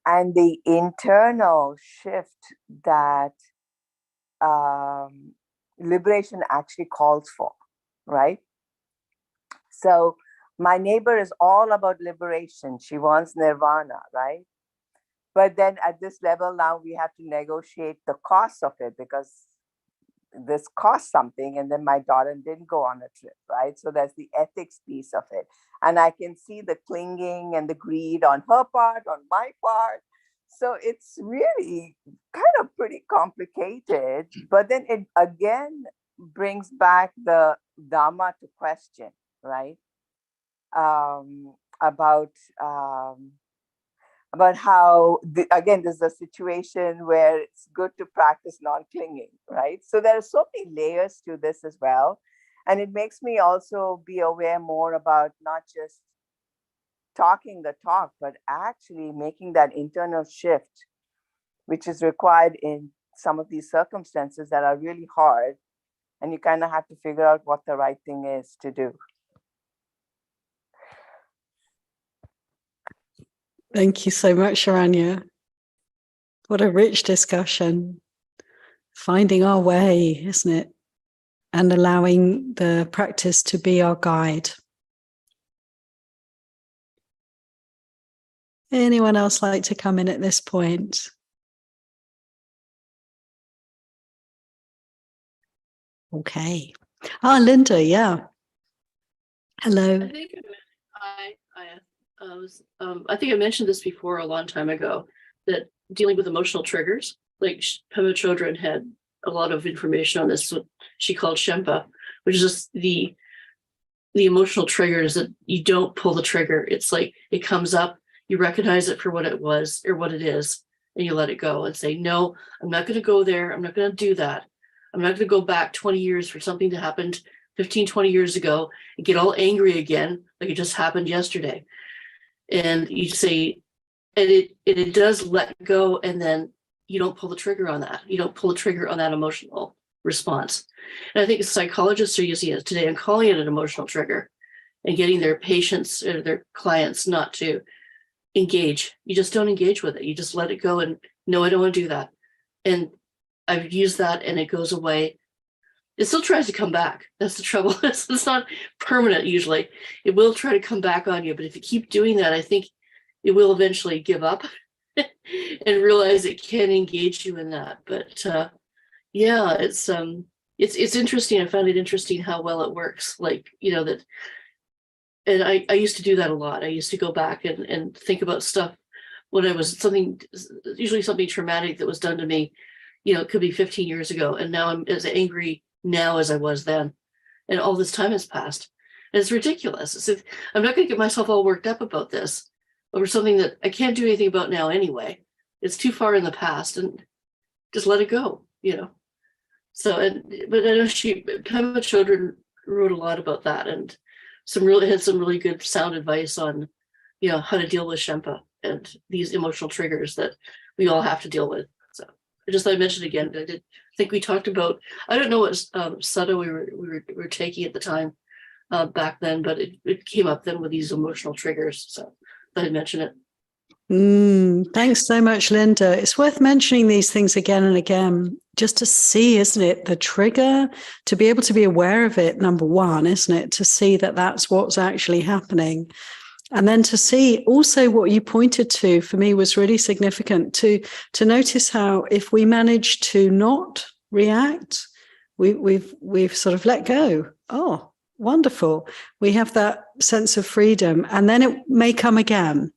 and the internal shift that liberation actually calls for, right? So my neighbor is all about liberation. She wants nirvana, right? But then at this level now we have to negotiate the cost of it, because this costs something, and then my daughter didn't go on a trip, right? So there's the ethics piece of it. And I can see the clinging and the greed on her part, on my part. So it's really kind of pretty complicated, but then it again brings back the Dhamma to question, right? About how, again, there's a situation where it's good to practice non-clinging, right? So there are so many layers to this as well. And it makes me also be aware more about not just talking the talk, but actually making that internal shift, which is required in some of these circumstances that are really hard. And you kind of have to figure out what the right thing is to do. Thank you so much, Sharanya. What a rich discussion. Finding our way, isn't it? And allowing the practice to be our guide. Anyone else like to come in at this point? Okay. Ah, Linda, yeah. Hello. I think I think I mentioned this before a long time ago, that dealing with emotional triggers, like Pema Chodron had a lot of information on this, what she called Shempa, which is just the emotional triggers that you don't pull the trigger. It's like it comes up, you recognize it for what it was or what it is, and you let it go and say, no, I'm not going to go there. I'm not going to do that. I'm not going to go back 20 years for something that happened 15, 20 years ago and get all angry again, like it just happened yesterday. And you say, and it does let go, and then you don't pull the trigger on that. You don't pull the trigger on that emotional response. And I think psychologists are using it today and calling it an emotional trigger and getting their patients or their clients not to engage. You just don't engage with it. You just let it go and no, I don't want to do that. And I've used that and it goes away. It still tries to come back. That's the trouble. It's not permanent usually. It will try to come back on you, but if you keep doing that, I think it will eventually give up and realize it can engage you in that. But yeah, it's interesting. I found it interesting how well it works. Like, you know, that, and I used to do that a lot. I used to go back and think about stuff when I was usually something traumatic that was done to me, you know, it could be 15 years ago. And now I'm as angry now as I was then. And all this time has passed. And it's ridiculous. I'm not going to get myself all worked up about this over something that I can't do anything about now anyway. It's too far in the past, and just let it go, you know. So, but I know Pema Chodron wrote a lot about that, and had some really good sound advice on, you know, how to deal with Shempa and these emotional triggers that we all have to deal with. So I just thought I'd mention again. I think we talked about, I don't know what Sutta we were taking at the time back then, but it came up then with these emotional triggers. So I thought I'd mention it. Thanks so much, Linda. It's worth mentioning these things again and again, just to see, isn't it, the trigger, to be able to be aware of it, number one, isn't it, to see that that's what's actually happening. And then to see also what you pointed to, for me, was really significant, to notice how if we manage to not react, we've sort of let go. Oh, wonderful. We have that sense of freedom, and then it may come again.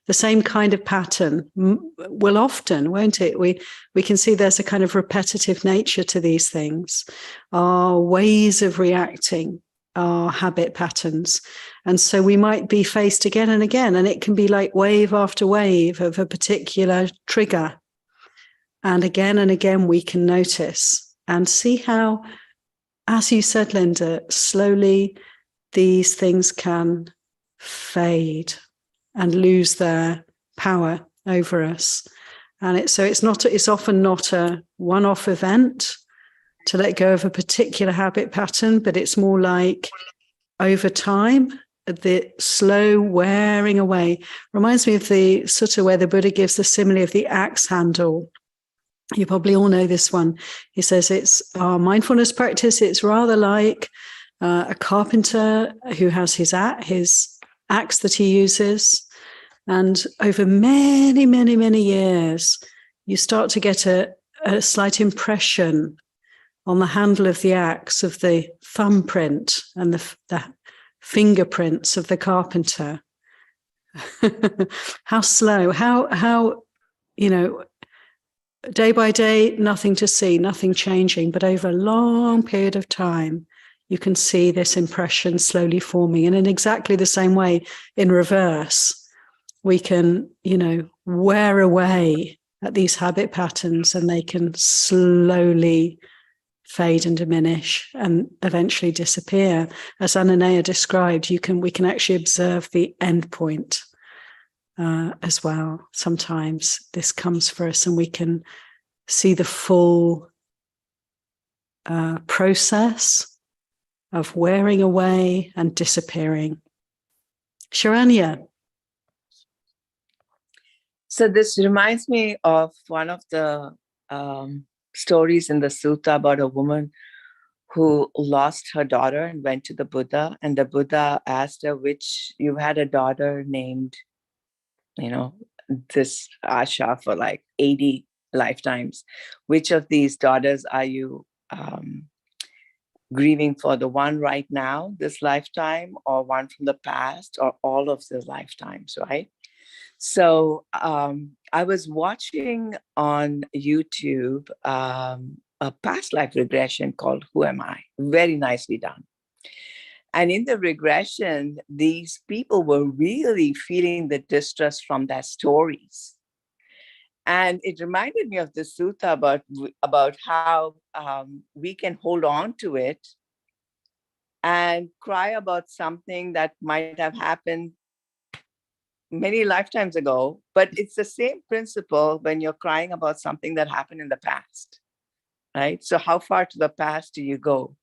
The same kind of pattern will often, won't it? We can see there's a kind of repetitive nature to these things. Our ways of reacting are habit patterns. And so we might be faced again and again, and it can be like wave after wave of a particular trigger. And again we can notice and see how, as you said, Linda, slowly these things can fade and lose their power over us. And it's often not a one-off event to let go of a particular habit pattern, but it's more like over time, the slow wearing away. Reminds me of the sutta where the Buddha gives the simile of the axe handle. You probably all know this one. He says it's our mindfulness practice. It's rather like a carpenter who has his axe that he uses. And over many, many, many years, you start to get a slight impression on the handle of the axe of the thumbprint and the fingerprints of the carpenter. How slow, how, you know, day by day, nothing to see, nothing changing, but over a long period of time, you can see this impression slowly forming. And in exactly the same way, in reverse, we can, you know, wear away at these habit patterns, and they can slowly fade and diminish and eventually disappear. As Ananaya described, we can actually observe the end point as well. Sometimes this comes for us, and we can see the full process of wearing away and disappearing. Sharanya. So this reminds me of one of the stories in the sutta about a woman who lost her daughter and went to the Buddha, and the Buddha asked her, you had a daughter named this asha for like 80 lifetimes. Which of these daughters are you grieving for? The one right now, this lifetime, or one from the past, or all of the lifetimes, right? So I was watching on YouTube a past life regression called Who Am I? Very nicely done. And in the regression, these people were really feeling the distress from their stories. And it reminded me of the sutta about how we can hold on to it and cry about something that might have happened many lifetimes ago, but it's the same principle when you're crying about something that happened in the past, right? So how far to the past do you go?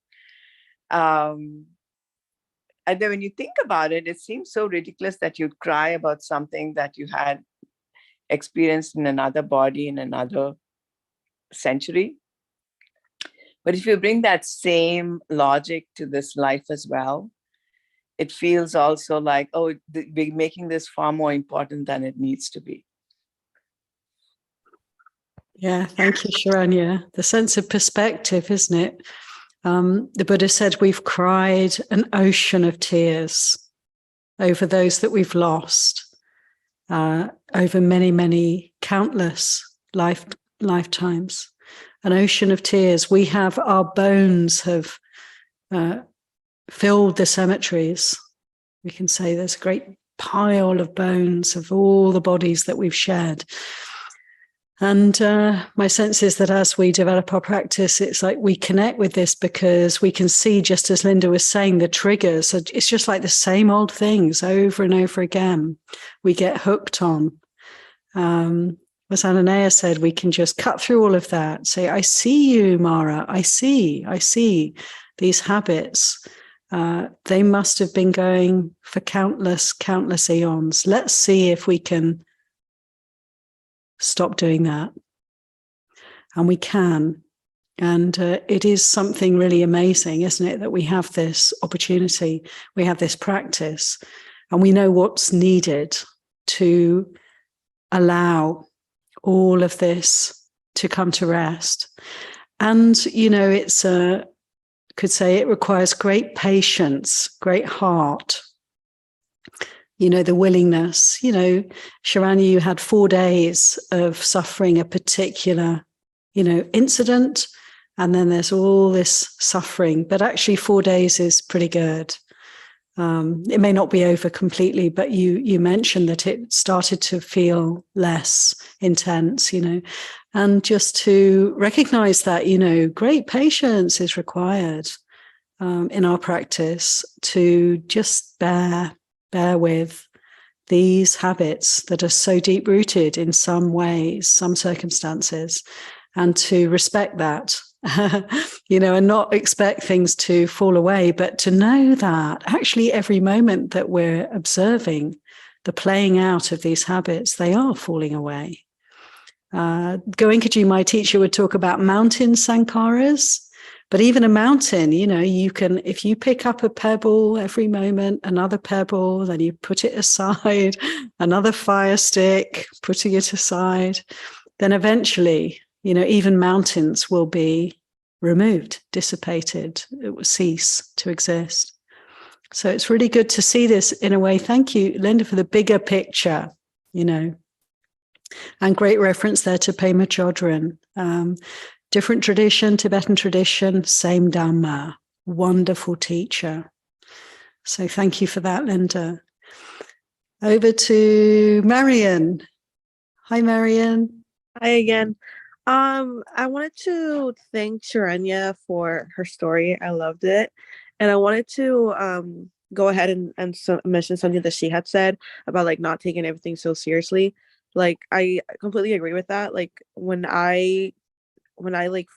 And then when you think about it, it seems so ridiculous that you'd cry about something that you had experienced in another body in another century. But if you bring that same logic to this life as well, it feels also like, oh, we're making this far more important than it needs to be. Yeah, thank you, Sharanya. The sense of perspective, isn't it? The Buddha said we've cried an ocean of tears over those that we've lost, over many, many countless lifetimes. An ocean of tears. We have, our bones have filled the cemeteries. We can say there's a great pile of bones of all the bodies that we've shed. And my sense is that as we develop our practice, it's like we connect with this because we can see, just as Linda was saying, the triggers. It's just like the same old things over and over again. We get hooked on. As Ananaya said, we can just cut through all of that. Say, I see you, Mara. I see these habits. They must have been going for countless eons. Let's see if we can stop doing that. And we can. And it is something really amazing, isn't it, that we have this opportunity, we have this practice, and we know what's needed to allow all of this to come to rest. And, it's could say it requires great patience, great heart, the willingness. Sharanya, you had 4 days of suffering a particular, incident, and then there's all this suffering, but actually 4 days is pretty good. It may not be over completely, but you mentioned that it started to feel less intense, and just to recognize that, great patience is required in our practice to just bear with these habits that are so deep rooted in some ways, some circumstances, and to respect that. And not expect things to fall away, but to know that actually every moment that we're observing the playing out of these habits, they are falling away. Goenkaji, my teacher, would talk about mountain sankharas, but even a mountain, you can, if you pick up a pebble every moment, another pebble, then you put it aside, another fire stick, putting it aside, then eventually, even mountains will be removed, dissipated. It will cease to exist. So it's really good to see this in a way. Thank you, Linda, for the bigger picture, and great reference there to Pema Chodron. Different tradition, Tibetan tradition, same Dhamma. Wonderful teacher. So thank you for that, Linda. Over to Marian. Hi, Marian. Hi again. I wanted to thank Sharanya for her story. I loved it. And I wanted to go ahead and mention something that she had said about like not taking everything so seriously. Like I completely agree with that. Like when I like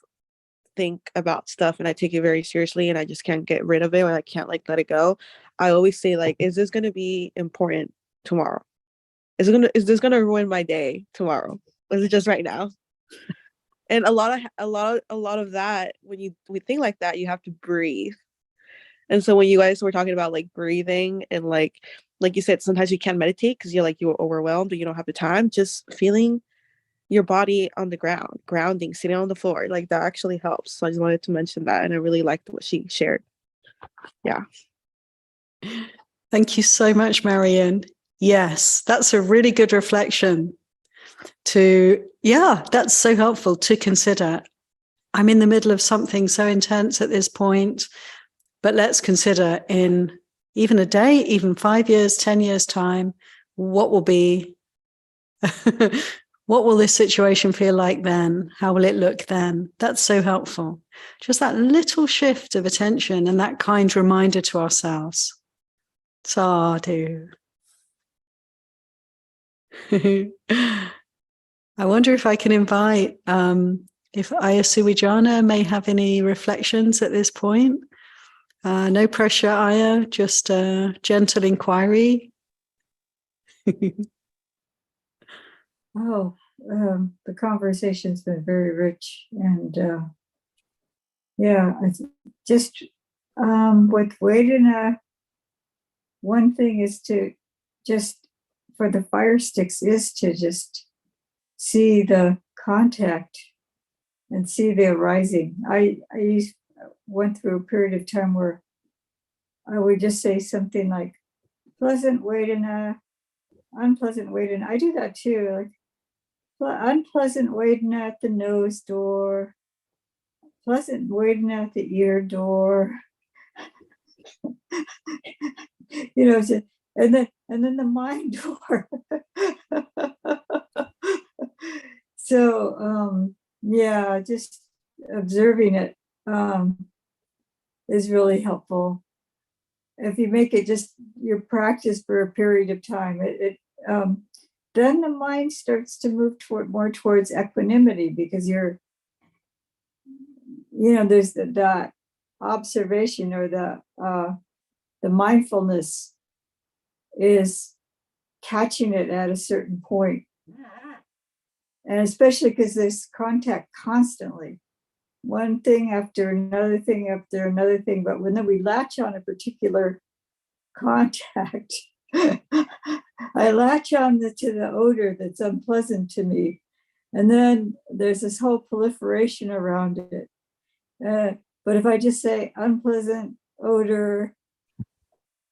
think about stuff and I take it very seriously and I just can't get rid of it or I can't like let it go, I always say like, is this gonna be important tomorrow? Is this gonna ruin my day tomorrow? Or is it just right now? And a lot of that, when we think like that, you have to breathe. And so when you guys were talking about like breathing and like like you said, sometimes you can't meditate because you're overwhelmed or you don't have the time. Just feeling your body on the ground, grounding, sitting on the floor, like that actually helps. So I just wanted to mention that, and I really liked what she shared. Yeah. Thank you so much, Marianne. Yes, that's a really good reflection that's so helpful to consider. I'm in the middle of something so intense at this point, but let's consider in even a day, even 5 years, 10 years time, what will this situation feel like then? How will it look then? That's so helpful. Just that little shift of attention and that kind reminder to ourselves. Sadhu. I wonder if I can invite, if Aya Suwijana may have any reflections at this point. No pressure, Aya, just a gentle inquiry. Oh, the conversation's been very rich, and just with Vedana, one thing is to just for the Firesticks is to just see the contact and see the arising. I went through a period of time where I would just say something like pleasant Vedana, unpleasant Vedana. I do that too, like unpleasant Vedana at the nose door, pleasant Vedana at the ear door. And then the mind door. So just observing it is really helpful. If you make it just your practice for a period of time, then the mind starts to move more towards equanimity, because there's that observation, or the mindfulness is catching it at a certain point. And especially because there's contact constantly, one thing after another thing after another thing. But when we latch on a particular contact, I latch on to the odor that's unpleasant to me. And then there's this whole proliferation around it. But if I just say unpleasant odor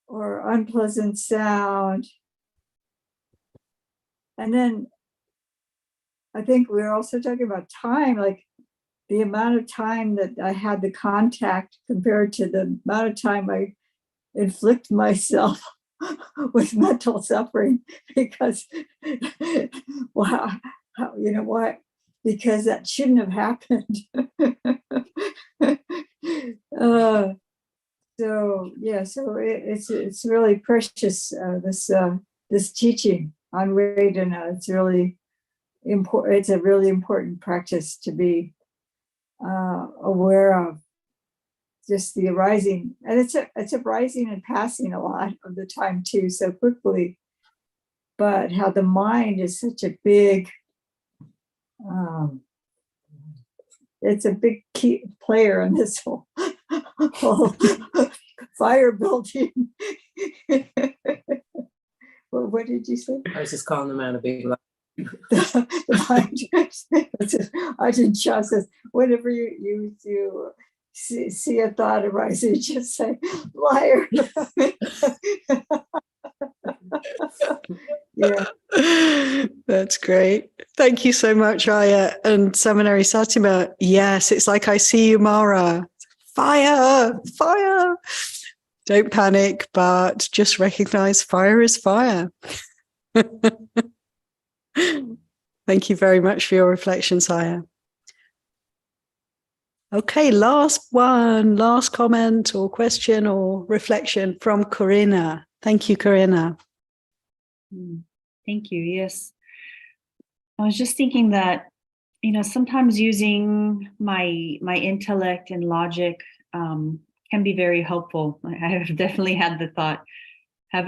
or unpleasant sound, and then I think we're also talking about time, like the amount of time that I had the contact compared to the amount of time I inflict myself with mental suffering, because why? Because that shouldn't have happened. So it's really precious, this teaching on Vedana. It's really important. It's a really important practice to be aware of, just the arising, and it's arising and passing a lot of the time too, so quickly. But how the mind is such a big, it's a big key player in this whole fire building. Well, what did you say? I was just calling the man a big liar. The mind. Ajahn Chah says, whenever you see a thought arise, you just say, liar. Yeah. That's great. Thank you so much, Aya. And Seminary Satima, yes, it's like I see you, Mara. Fire, fire. Don't panic, but just recognize fire is fire. Thank you very much for your reflections, Aya. Okay, last comment or question or reflection from Corinna. Thank you, Corinna. Thank you. Yes. I was just thinking that, sometimes using my intellect and logic can be very helpful. I have definitely had the thought, has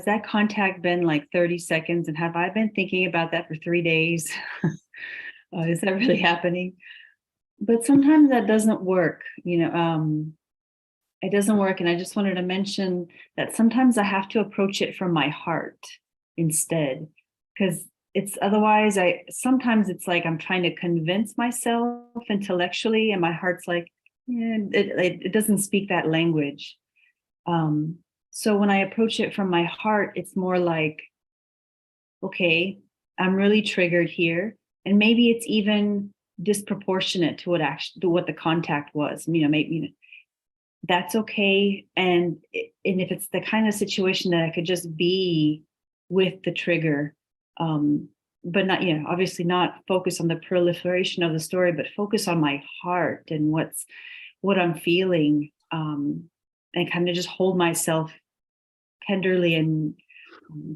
that contact been like 30 seconds? And have I been thinking about that for 3 days? Is that really happening? But sometimes that doesn't work. it doesn't work. And I just wanted to mention that sometimes I have to approach it from my heart instead, because it's otherwise sometimes it's like I'm trying to convince myself intellectually, and my heart's like, it doesn't speak that language. So when I approach it from my heart, it's more like, okay, I'm really triggered here, and maybe it's even disproportionate to what the contact was. Maybe that's okay. And if it's the kind of situation that I could just be with the trigger, but not, obviously not focus on the proliferation of the story, but focus on my heart and what I'm feeling, and kind of just hold myself tenderly and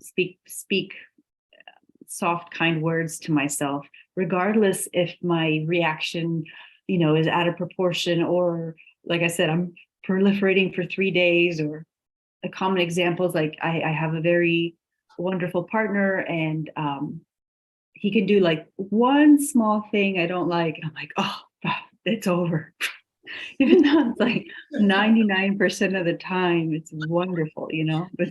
speak soft, kind words to myself, regardless if my reaction, is out of proportion, or like I said, I'm proliferating for 3 days. Or a common example is like, I have a very wonderful partner, and he can do like one small thing I don't like. I'm like, oh, it's over. Even though it's like 99% of the time, it's wonderful, But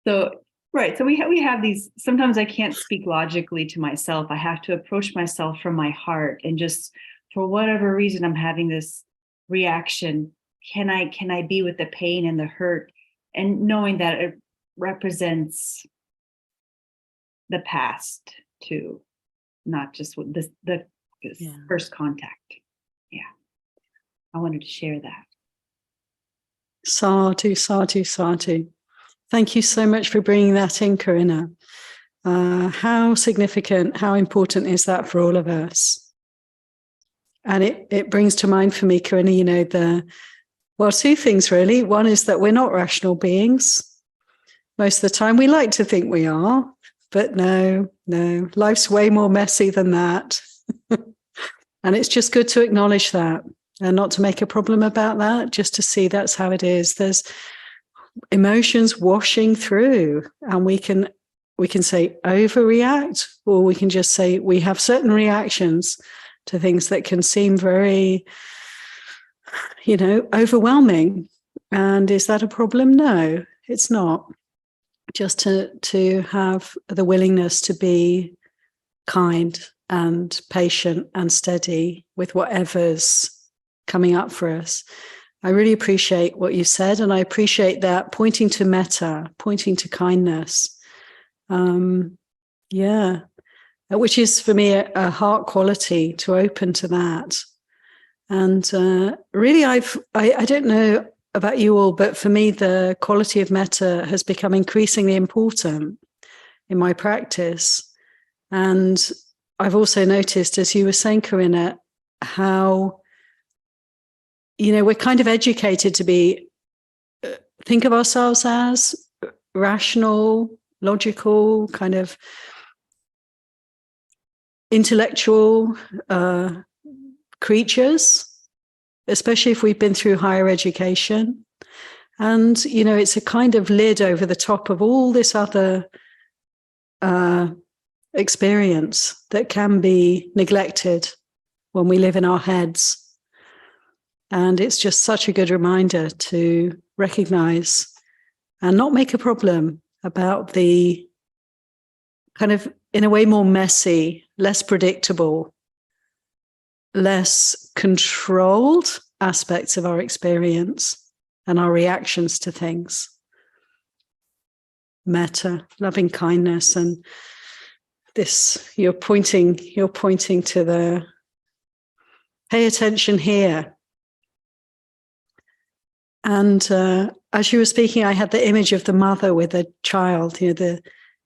so, right. So we have these, sometimes I can't speak logically to myself. I have to approach myself from my heart, and just for whatever reason, I'm having this reaction. Can I be with the pain and the hurt, and knowing that it represents the past too, not just with this first contact. Yeah. I wanted to share that. Sadhu, sadhu, sadhu. Thank you so much for bringing that in, Corinna. How significant, how important is that for all of us? And it brings to mind for me, Corinna, two things really. One is that we're not rational beings. Most of the time we like to think we are, but no, life's way more messy than that. And it's just good to acknowledge that, and not to make a problem about that, just to see that's how it is. There's emotions washing through, and we can say overreact, or we can just say we have certain reactions to things that can seem very, overwhelming. And is that a problem? No, it's not. Just to have the willingness to be kind and patient and steady with whatever's coming up for us. I really appreciate what you said, and I appreciate that pointing to metta, pointing to kindness. Which is for me a heart quality, to open to that. And really, I don't know about you all, but for me, the quality of metta has become increasingly important in my practice. And I've also noticed, as you were saying, Corinna, how we're kind of educated to think of ourselves as rational, logical, kind of intellectual creatures, especially if we've been through higher education. And, it's a kind of lid over the top of all this other experience that can be neglected when we live in our heads. And it's just such a good reminder to recognize and not make a problem about the kind of, in a way, more messy, less predictable, less controlled aspects of our experience and our reactions to things. Metta, loving kindness, and this, you're pointing to the pay attention here. And as you were speaking, I had the image of the mother with a child, the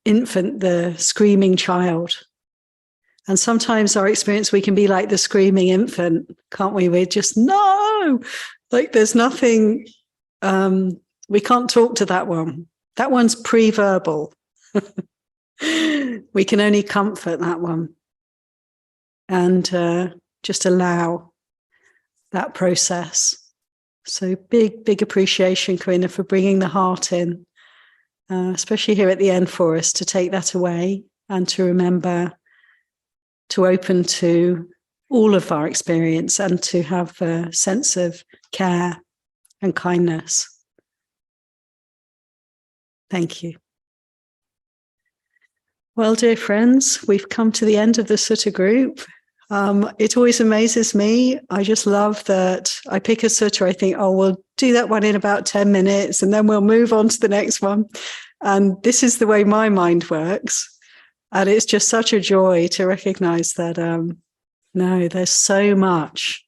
infant, the screaming child. And sometimes our experience, we can be like the screaming infant, can't we? We're just, no, like there's nothing, we can't talk to that one. That one's pre-verbal. We can only comfort that one. And just allow that process. So big appreciation, Corinna, for bringing the heart in, especially here at the end for us, to take that away and to remember to open to all of our experience and to have a sense of care and kindness. Thank you. Well, dear friends, we've come to the end of the Sutta group. It always amazes me. I just love that I pick a Sutta. I think, oh, we'll do that one in about 10 minutes and then we'll move on to the next one. And this is the way my mind works. And it's just such a joy to recognize that, no, there's so much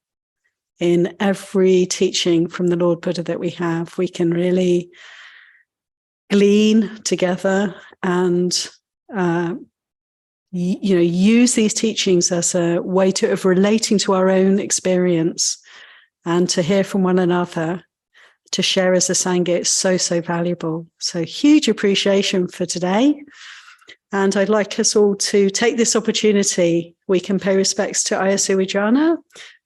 in every teaching from the Lord Buddha that we have. We can really glean together and use these teachings as a way of relating to our own experience and to hear from one another, to share as a Sangha. It's so, so valuable. So huge appreciation for today. And I'd like us all to take this opportunity. We can pay respects to Ayya Suwijana.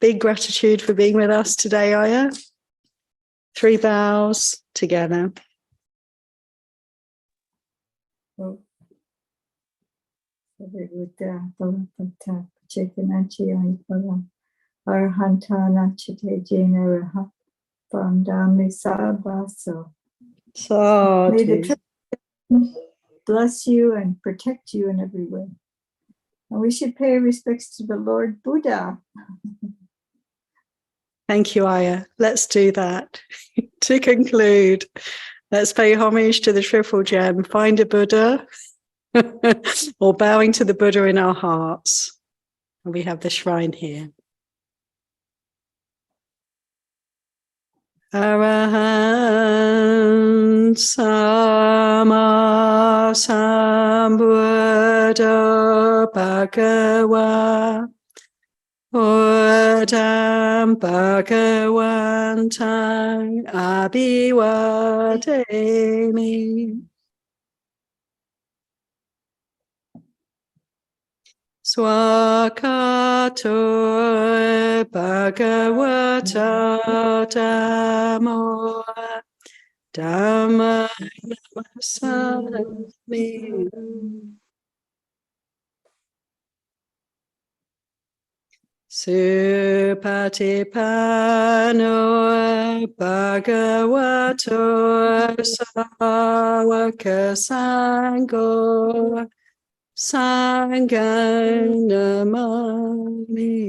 Big gratitude for being with us today, Ayya. 3 bows together. So May the truth bless you and protect you in every way. And we should pay respects to the Lord Buddha. thank you, Ayya. Let's do that. To conclude, let's pay homage to the Triple Gem. Find a Buddha or bowing to the Buddha in our hearts. And we have the shrine here. Arahant Sama Sambuddha Bhagava Buddham Bhagavantang Abhivademi. Swakato Bhagavata Dhammo Dhamma Namasami. Supatipano Bhagavato Sāvaka Sangho Sangha Namami.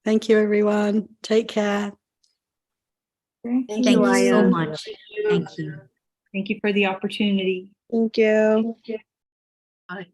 Thank you, everyone. Take care. Thank Thank you so Ayya. much. Thank you. Thank you for the opportunity. Thank you. Bye.